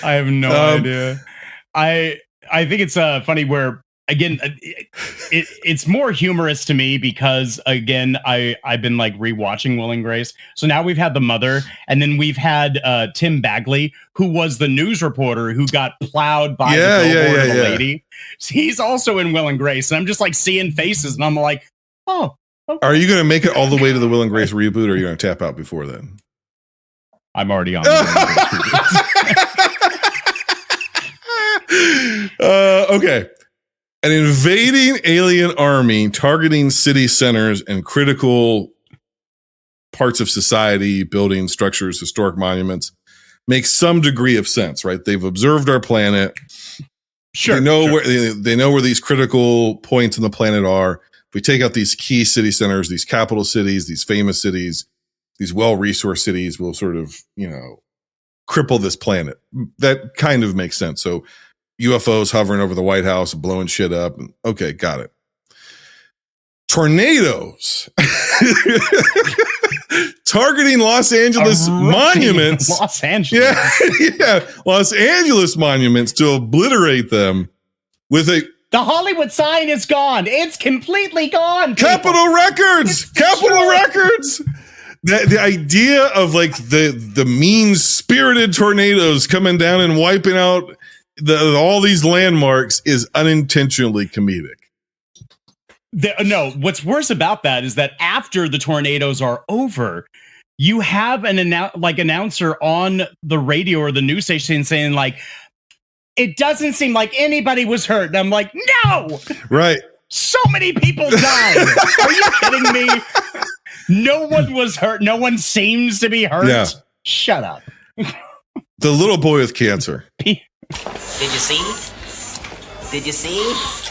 I have no idea. I think it's funny where, again, it's more humorous to me because, again, I've been like rewatching Will and Grace. So now we've had the mother, and then we've had Tim Bagley, who was the news reporter who got plowed by the billboard of a lady. So he's also in Will and Grace, and I'm just like seeing faces, and I'm like, oh. Okay. Are you going to make it all the way to the Will and Grace reboot, or are you going to tap out before then? I'm already on the Will and Grace reboot. Okay. An invading alien army targeting city centers and critical parts of society, buildings, structures, historic monuments, makes some degree of sense, right? They've observed our planet. Sure. They know where these critical points on the planet are. If we take out these key city centers, these capital cities, these famous cities, these well-resourced cities, we'll sort of, cripple this planet. That kind of makes sense. So UFOs hovering over the White House, blowing shit up. Okay, got it. Tornadoes targeting Los Angeles monuments. Los Angeles. Yeah, Los Angeles monuments to obliterate them with a. The Hollywood sign is gone. It's completely gone. Capitol Records. Capitol Records. The idea of like the mean-spirited tornadoes coming down and wiping out all these landmarks is unintentionally comedic. No, what's worse about that is that after the tornadoes are over, you have an announcer on the radio or the news station saying like, it doesn't seem like anybody was hurt. And I'm like, no, right. So many people died. Are you kidding me? No one was hurt. No one seems to be hurt. Yeah. Shut up. The little boy with cancer. Did you see? Did you see?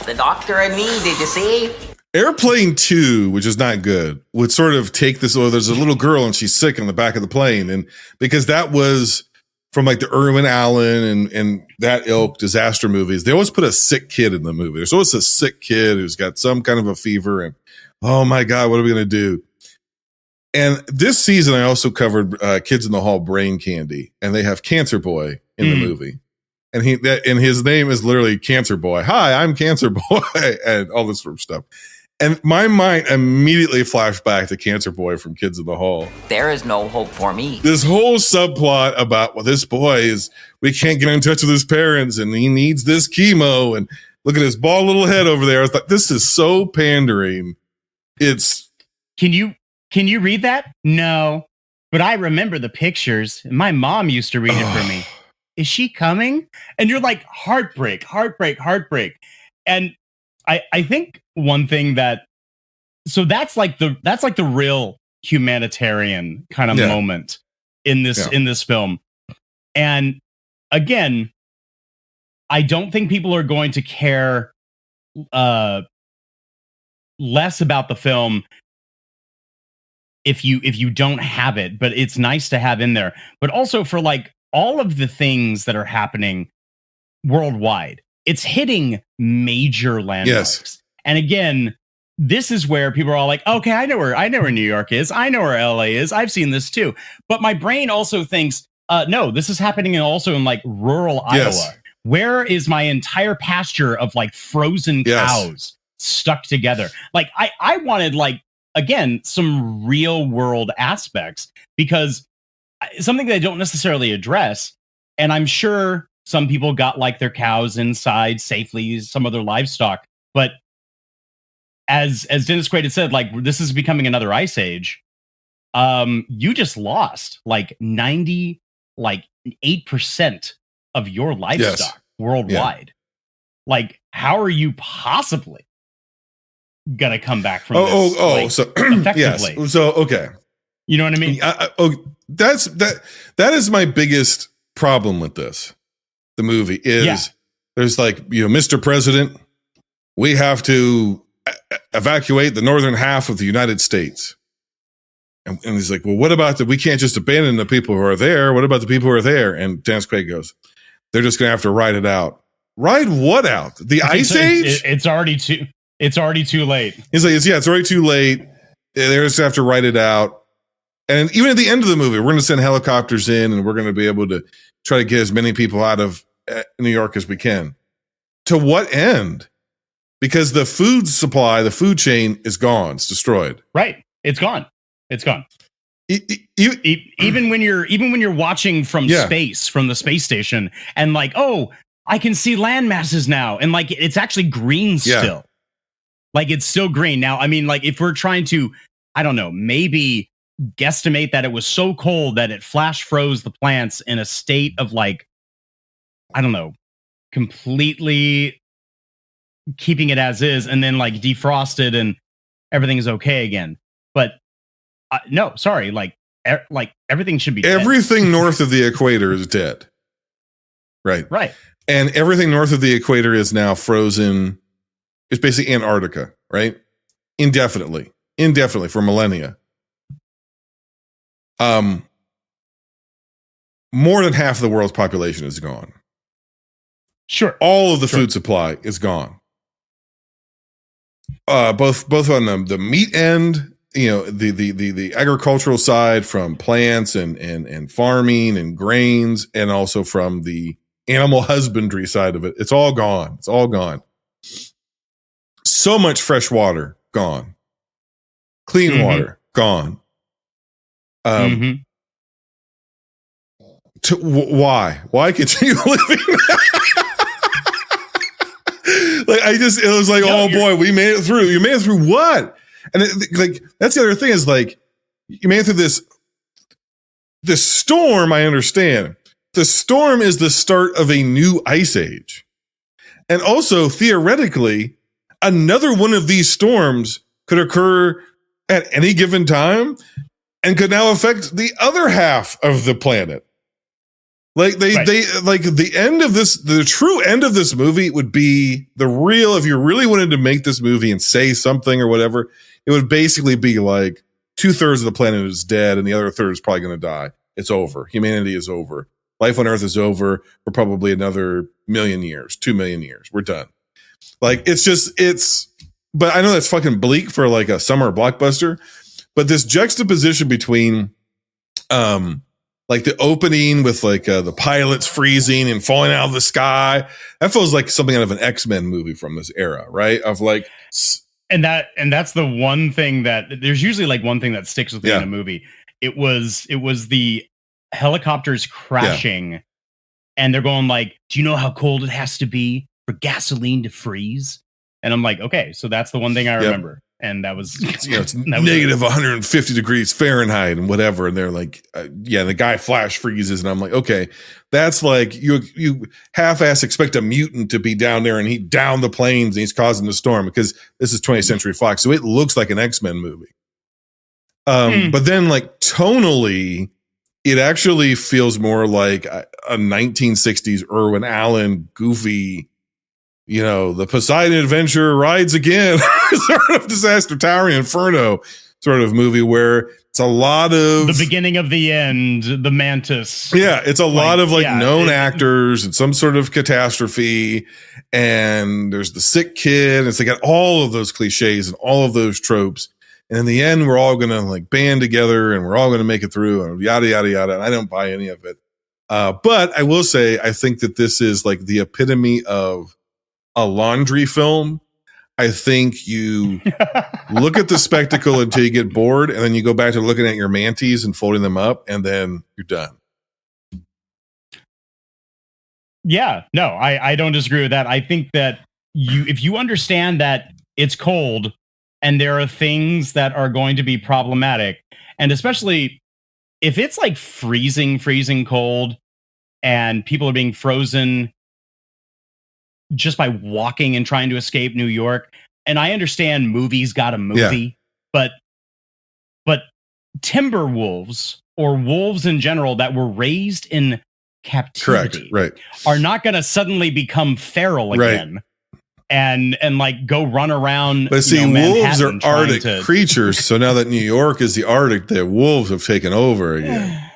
The doctor and me, did you see? Airplane 2, which is not good, would sort of take this, there's a little girl and she's sick on the back of the plane. And because that was from like the Irwin Allen and that ilk disaster movies, they always put a sick kid in the movie. There's always a sick kid who's got some kind of a fever and, oh my God, what are we going to do? And this season, I also covered Kids in the Hall Brain Candy, and they have Cancer Boy in the movie. And his name is literally Cancer Boy. Hi, I'm Cancer Boy, and all this sort of stuff. And my mind immediately flashed back to Cancer Boy from Kids in the Hall. There is no hope for me. This whole subplot about, well, this boy we can't get in touch with his parents and he needs this chemo. And look at his bald little head over there. I was like, this is so pandering. Can you read that? No, but I remember the pictures. My mom used to read it for me. Is she coming? And you're like, heartbreak. And I think one thing that's like the real humanitarian kind of moment in this film. And again, I don't think people are going to care less about the film if you don't have it, but it's nice to have in there. But also for like all of the things that are happening worldwide, it's hitting major landmarks. Yes. And again, this is where people are all like, okay, I know where New York is. I know where LA is. I've seen this too. But my brain also thinks, no, this is happening also in like rural Iowa. Where is my entire pasture of like frozen cows stuck together? Like I wanted like, again, some real world aspects, because something they don't necessarily address. And I'm sure some people got like their cows inside safely, some other livestock. But as Dennis Quaid had said, like, this is becoming another ice age. You just lost like 98% of your livestock worldwide. Like, how are you possibly gonna come back from this? So effectively. Yes. So okay, you know what I mean? That is my biggest problem with this. The movie is there's like, Mr. President, we have to evacuate the northern half of the United States. And he's like, well, what about we can't just abandon the people who are there. What about the people who are there? And Dennis Quaid goes, they're just going to have to ride it out. Ride what out? The Ice Age? It's already too late. He's like, it's already too late. They just have to write it out. And even at the end of the movie, we're going to send helicopters in and we're going to be able to try to get as many people out of New York as we can. To what end? Because the food supply, the food chain is gone. It's destroyed. Right. It's gone. Even when you're watching from space, from the space station, and like, oh, I can see land masses now. And like, it's actually green still. Like, it's still green. Now, I mean, like, if we're trying to, I don't know, maybe guesstimate that it was so cold that it flash froze the plants in a state of like, I don't know, completely keeping it as is, and then like defrosted and everything is okay again. But no, sorry, like everything should be everything dead. North of the equator is dead. Right. And everything north of the equator is now frozen. It's basically Antarctica, right? Indefinitely for millennia. more than half of the world's population is gone. Sure. All of the food supply is gone. Both on the meat end, the agricultural side from plants and farming and grains, and also from the animal husbandry side of it. It's all gone. It's all gone. So much fresh water gone. Clean water gone. Why continue living? It was like, oh boy, we made it through. You made it through what? And that's the other thing is like, you made it through this storm. I understand. The storm is the start of a new ice age. And also theoretically, another one of these storms could occur at any given time and could now affect the other half of the planet. Like they like the end of this, the true end of this movie would be if you really wanted to make this movie and say something or whatever, it would basically be like 2/3 of the planet is dead and the other third is probably going to die. It's over. Humanity is over. Life on Earth is over for probably another 1,000,000 years, 2,000,000 years. We're done. Like, but I know that's fucking bleak for like a summer blockbuster, but this juxtaposition between, like the opening with like the pilots freezing and falling out of the sky, that feels like something out of an X-Men movie from this era, right? Of like, and that's the one thing that there's usually like one thing that sticks with me in a movie. It was the helicopters crashing, and they're going like, "Do you know how cold it has to be for gasoline to freeze?" And I'm like, okay, so that's the one thing I remember. And that was, it's negative 150 degrees Fahrenheit and whatever. And they're like, the guy flash freezes. And I'm like, okay, that's like you half-ass expect a mutant to be down there and he down the planes and he's causing the storm because this is 20th Century Fox. So it looks like an X-Men movie. But then like tonally, it actually feels more like a 1960s Irwin Allen goofy, the Poseidon Adventure rides again sort of Disaster Tower Inferno sort of movie where it's a lot of the beginning of the end, the Mantis. Yeah, it's a lot of known actors and some sort of catastrophe. And there's the sick kid. It's got all of those cliches and all of those tropes. And in the end, we're all going to like band together and we're all going to make it through and yada, yada, yada. And I don't buy any of it. But I will say, I think that this is like the epitome of a laundry film. I think you look at the spectacle until you get bored, and then you go back to looking at your manties and folding them up, and then you're done. Yeah, no, I don't disagree with that. I think that if you understand that it's cold and there are things that are going to be problematic, and especially if it's like freezing cold and people are being frozen just by walking and trying to escape New York. And I understand movies got a movie, but timber wolves or wolves in general that were raised in captivity are not going to suddenly become feral again and like go run around. But see, wolves are Arctic creatures. So now that New York is the Arctic, the wolves have taken over again.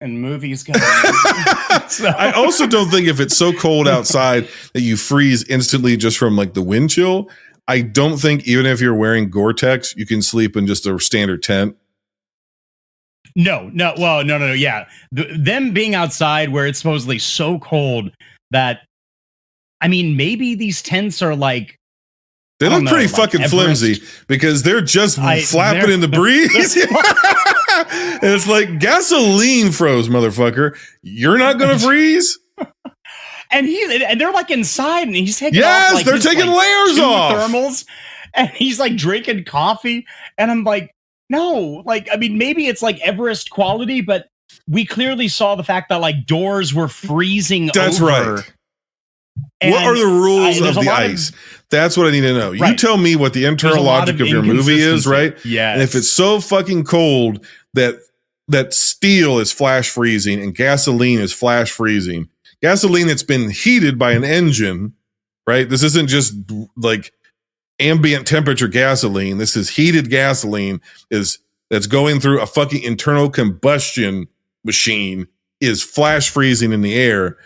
And movies got so. I also don't think if it's so cold outside that you freeze instantly just from like the wind chill, I don't think even if you're wearing Gore-Tex, you can sleep in just a standard tent. No. Yeah. Them being outside where it's supposedly so cold that, I mean, maybe these tents are like, they look pretty fucking flimsy because they're just flapping in the breeze. And it's like gasoline froze, motherfucker. You're not going to freeze? And they're like inside and he's taking off, like, they're taking layers off. Thermals, and he's like drinking coffee. And I'm like, no, like, I mean, maybe it's like Everest quality, but we clearly saw the fact that like doors were freezing. That's over. Right. And what are the rules of the ice? That's what I need to know. You tell me what the internal logic of your movie is, right? Yeah. And if it's so fucking cold that steel is flash freezing and gasoline is flash freezing, gasoline that's been heated by an engine, right? This isn't just like ambient temperature gasoline. This is heated gasoline that's going through a fucking internal combustion machine is flash freezing in the air.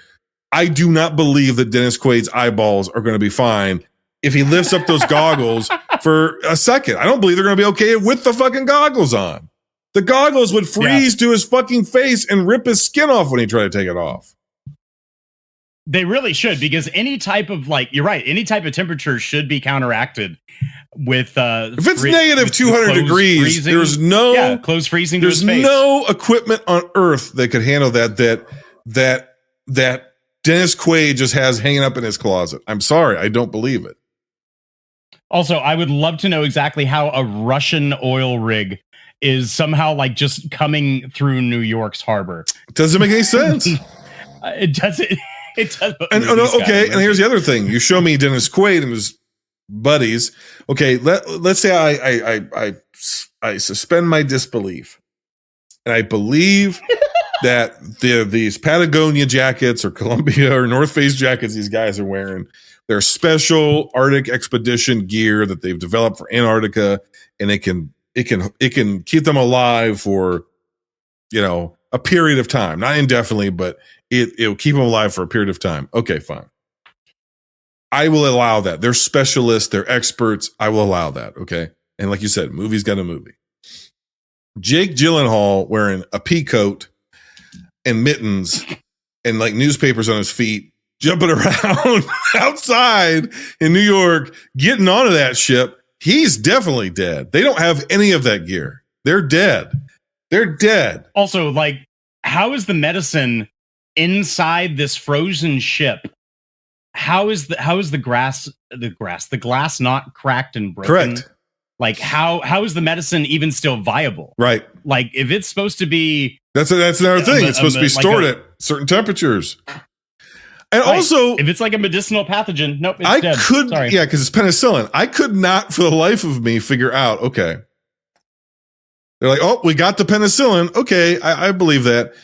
I do not believe that Dennis Quaid's eyeballs are going to be fine if he lifts up those goggles for a second. I don't believe they're going to be okay with the fucking goggles on. The goggles would freeze to his fucking face and rip his skin off when he tried to take it off. They really should, because any type of, like, you're right, any type of temperature should be counteracted with if it's negative 200 degrees, freezing, there's no close freezing. There's no equipment on Earth that could handle that Dennis Quaid just has hanging up in his closet. I'm sorry, I don't believe it. Also, I would love to know exactly how a Russian oil rig is somehow like just coming through New York's harbor. Doesn't make any sense. It doesn't. It does. And okay, and here's the other thing. You show me Dennis Quaid and his buddies. Okay, let's say I suspend my disbelief, and I believe that these Patagonia jackets or Columbia or North Face jackets these guys are wearing, they're special Arctic expedition gear that they've developed for Antarctica, and it can keep them alive for, you know, a period of time, not indefinitely, but it'll keep them alive for a period of time. Okay, fine. I will allow that. They're specialists. They're experts. I will allow that. Okay. And like you said, movie's got a movie. Jake Gyllenhaal wearing a pea coat and mittens and like newspapers on his feet, jumping around outside in New York, getting onto that ship. He's definitely dead. They don't have any of that gear. They're dead. They're dead. Also, like, how is the medicine inside this frozen ship? How is the glass not cracked and broken? Correct. Like, how is the medicine even still viable? Right. Like, if it's supposed to be, that's another thing. It's supposed to be stored at certain temperatures. And also, if it's like a medicinal pathogen, nope, it's dead. Sorry. Yeah, because it's penicillin. I could not, for the life of me, figure out. Okay, they're like, oh, we got the penicillin. Okay, I believe that.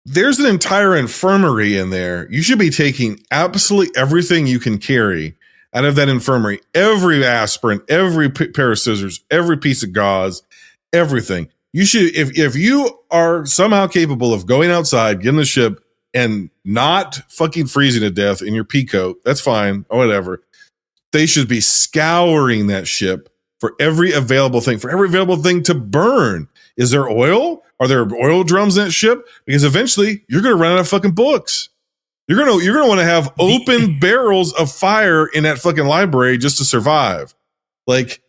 There's an entire infirmary in there. You should be taking absolutely everything you can carry out of that infirmary. Every aspirin, every pair of scissors, every piece of gauze, everything. You should, if you are somehow capable of going outside, getting the ship, and not fucking freezing to death in your pea coat, that's fine, or whatever. They should be scouring that ship for every available thing to burn. Is there oil? Are there oil drums in that ship? Because eventually you're going to run out of fucking books. You're going to want to have open barrels of fire in that fucking library just to survive. Like,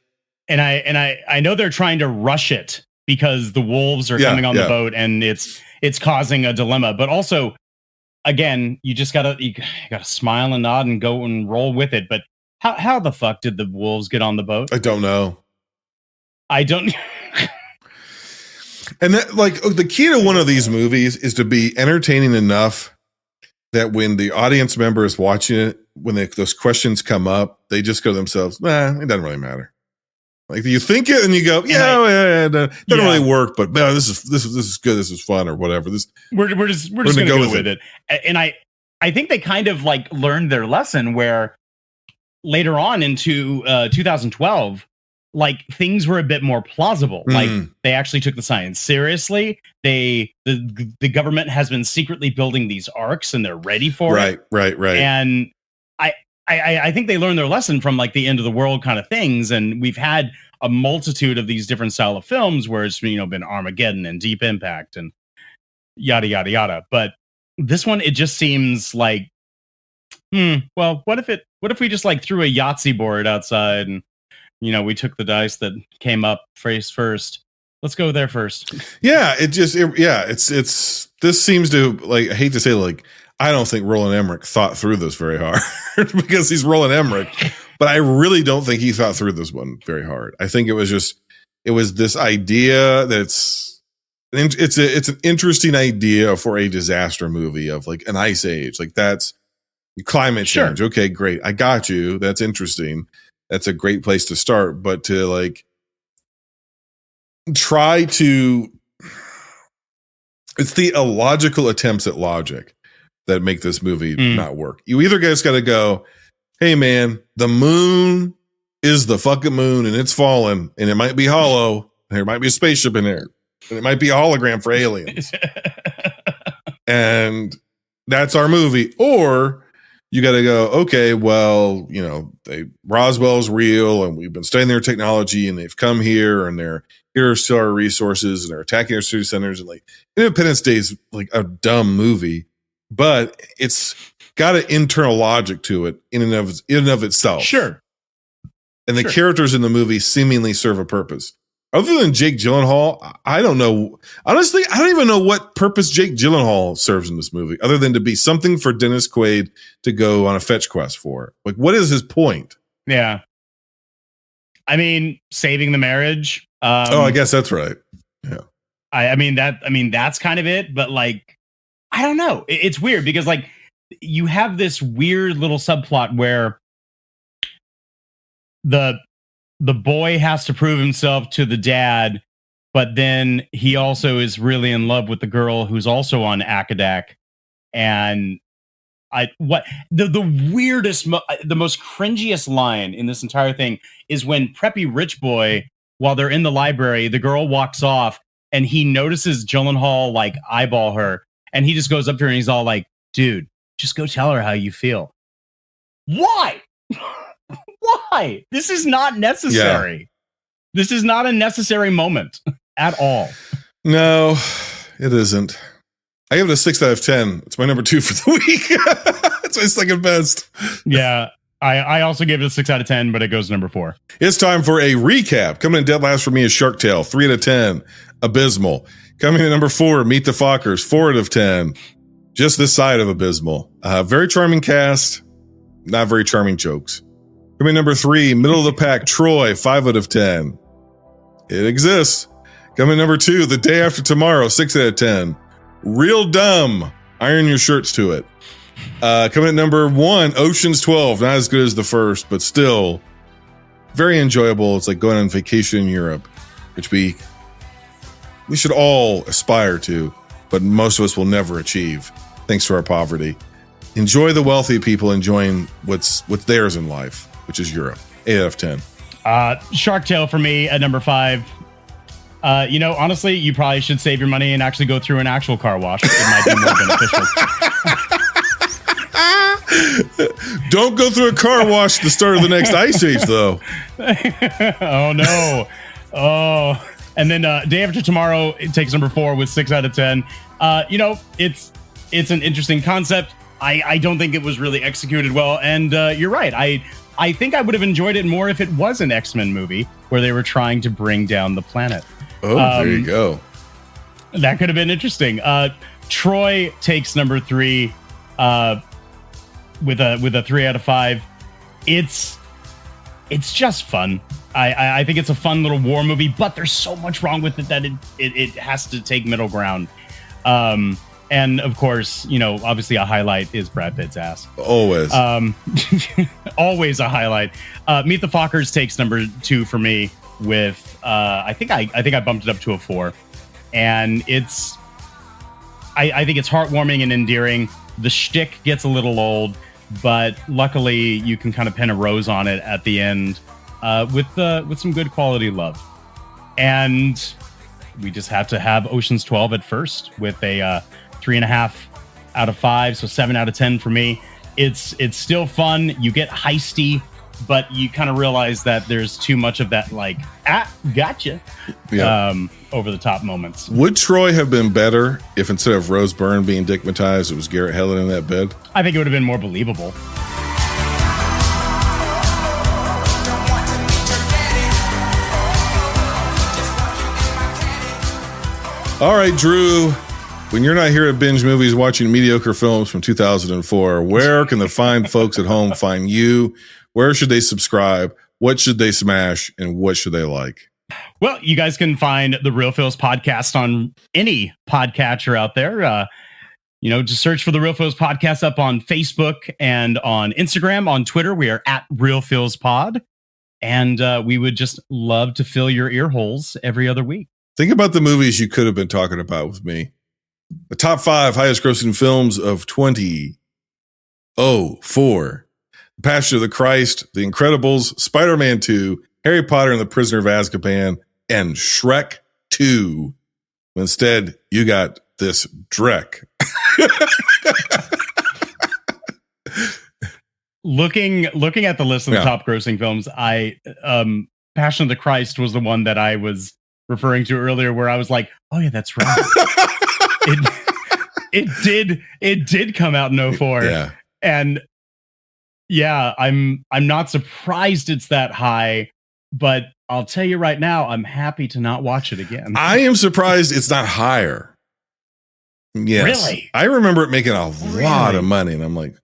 and I know they're trying to rush it because the wolves are coming on the boat and it's causing a dilemma, but also, again, you gotta smile and nod and go and roll with it. But how the fuck did the wolves get on the boat? I don't know. I don't. And that, like, the key to one of these movies is to be entertaining enough that when the audience member is watching it, when those questions come up, they just go to themselves, nah, it doesn't really matter. Like, you think it and you go, it doesn't really work, but man, this is good, this is fun, or whatever. We're just gonna go with it. And I think they kind of like learned their lesson where later on into 2012, like, things were a bit more plausible. Like, they actually took the science seriously. The government has been secretly building these arcs and they're ready for it. Right. And I think they learned their lesson from like the end of the world kind of things. And we've had a multitude of these different style of films where it's, you know, been Armageddon and Deep Impact and yada, yada, yada. But this one, it just seems like, well, what if we just like threw a Yahtzee board outside and, you know, we took the dice that came up face first. Let's go there first. Yeah, it's this seems to, like, I hate to say, like, I don't think Roland Emmerich thought through this very hard because he's Roland Emmerich, but I really don't think he thought through this one very hard. I think it was this idea that it's an interesting idea for a disaster movie of like an ice age. Like, that's climate change. Sure. Okay, great. I got you. That's interesting. That's a great place to start, but to like try to, it's the illogical attempts at logic that make this movie not work. You either guys got to go, hey man, the moon is the fucking moon and it's falling and it might be hollow and there might be a spaceship in there and it might be a hologram for aliens. and that's our movie. Or you got to go, okay, well, Roswell's real and we've been studying their technology and they've come here and they're here to steal our resources and they're attacking our city centers, and like Independence Day is like a dumb movie, but it's got an internal logic to it in and of itself. Sure. And the characters in the movie seemingly serve a purpose. Other than Jake Gyllenhaal, I don't know. Honestly, I don't even know what purpose Jake Gyllenhaal serves in this movie, other than to be something for Dennis Quaid to go on a fetch quest for. Like, what is his point? Yeah. I mean, saving the marriage. I guess that's right. Yeah. I mean, that's kind of it. But like, I don't know. It's weird because like you have this weird little subplot where the boy has to prove himself to the dad, but then he also is really in love with the girl who's also on Akadak. And the weirdest, the most cringiest line in this entire thing is when preppy rich boy, while they're in the library, the girl walks off and he notices Gyllenhaal like eyeball her, and he just goes up to her and he's all like, dude, just go tell her how you feel. Why? Why? This is not necessary. Yeah. This is not a necessary moment at all. No, it isn't. I give it a 6 out of 10. It's my number 2 for the week. It's my second best. Yeah. I also gave it a 6 out of 10, but it goes to number 4. It's time for a recap. Coming in dead last for me is Shark Tale, 3 out of 10. Abysmal. Coming in number 4, Meet the Fockers, 4 out of 10. Just this side of abysmal. Very charming cast, not very charming jokes. Coming in number 3, Middle of the Pack, Troy, 5 out of 10. It exists. Coming in number 2, The Day After Tomorrow, 6 out of 10. Real dumb. Iron your shirts to it. Coming in number 1, Ocean's 12. Not as good as the first, but still very enjoyable. It's like going on vacation in Europe, which we should all aspire to, but most of us will never achieve, thanks to our poverty. Enjoy the wealthy people enjoying what's theirs in life, which is Europe. 8 out of 10. Shark Tale for me at number 5. Honestly, you probably should save your money and actually go through an actual car wash. It might be more beneficial. Don't go through a car wash at the start of the next ice age, though. Oh, no. Oh. And then Day After Tomorrow, it takes number 4 with 6 out of 10. It's an interesting concept. I don't think it was really executed well. And you're right. I think I would have enjoyed it more if it was an X-Men movie where they were trying to bring down the planet. Oh, there you go. That could have been interesting. Troy takes number 3 with a 3 out of 5. It's just fun. I think it's a fun little war movie, but there's so much wrong with it that it has to take middle ground. And of course, obviously a highlight is Brad Pitt's ass. Always. Always a highlight. Meet the Fockers takes number 2 for me with I think I bumped it up to a 4. And I think it's heartwarming and endearing. The shtick gets a little old, but luckily you can kind of pin a rose on it at the end with some good quality love. And we just have to have Ocean's 12 at first with a 3.5 out of 5, so 7 out of 10 for me. It's still fun. You get heisty, but you kind of realize that there's too much of that like gotcha over the top moments. Would Troy have been better if instead of Rose Byrne being digmatized, it was Garrett Hedlund in that bed? I think it would have been more believable. All right, Drew, when you're not here at Binge Movies watching mediocre films from 2004, where can the fine folks at home find you? Where should they subscribe? What should they smash? And what should they like? Well, you guys can find the Real Feels podcast on any podcatcher out there. Just search for the Real Feels podcast up on Facebook and on Instagram. On Twitter, we are at Real Feels Pod. And we would just love to fill your ear holes every other week. Think about the movies you could have been talking about with me. The top 5 highest grossing films of 2004. The Passion of the Christ, The Incredibles, Spider-Man 2, Harry Potter and the Prisoner of Azkaban, and Shrek 2. Instead, you got this dreck. Looking at the list of the top grossing films, Passion of the Christ was the one that I was referring to earlier, where I was like, oh yeah, that's right. it did come out in 2004. Yeah. And yeah, I'm not surprised it's that high, but I'll tell you right now, I'm happy to not watch it again. I am surprised it's not higher. Yes. Really? I remember it making a lot of money, and I'm like,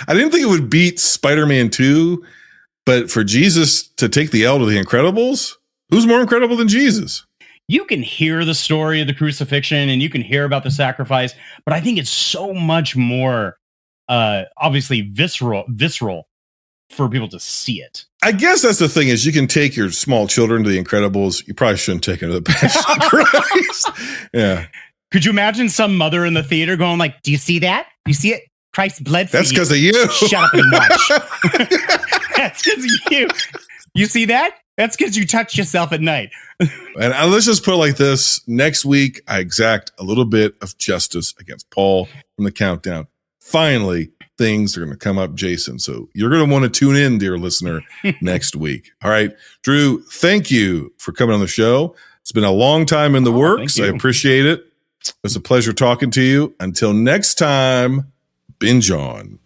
I didn't think it would beat Spider-Man 2, but for Jesus to take the L to The Incredibles, who's more incredible than Jesus? You can hear the story of the crucifixion and you can hear about the sacrifice, but I think it's so much more obviously visceral for people to see it. I guess that's the thing, is you can take your small children to The Incredibles. You probably shouldn't take them to the Passion of Christ. Yeah. Could you imagine some mother in the theater going like, do you see that? Do you see it? Christ bled for That's you. because of you. Shut up and watch. That's because of you. You see that? That's because you touched yourself at night. And let's just put it like this. Next week, I exact a little bit of justice against Paul from the countdown. Finally, things are going to come up, Jason. So you're going to want to tune in, dear listener, next week. All right. Drew, thank you for coming on the show. It's been a long time in the works. I appreciate it. It was a pleasure talking to you. Until next time, binge on.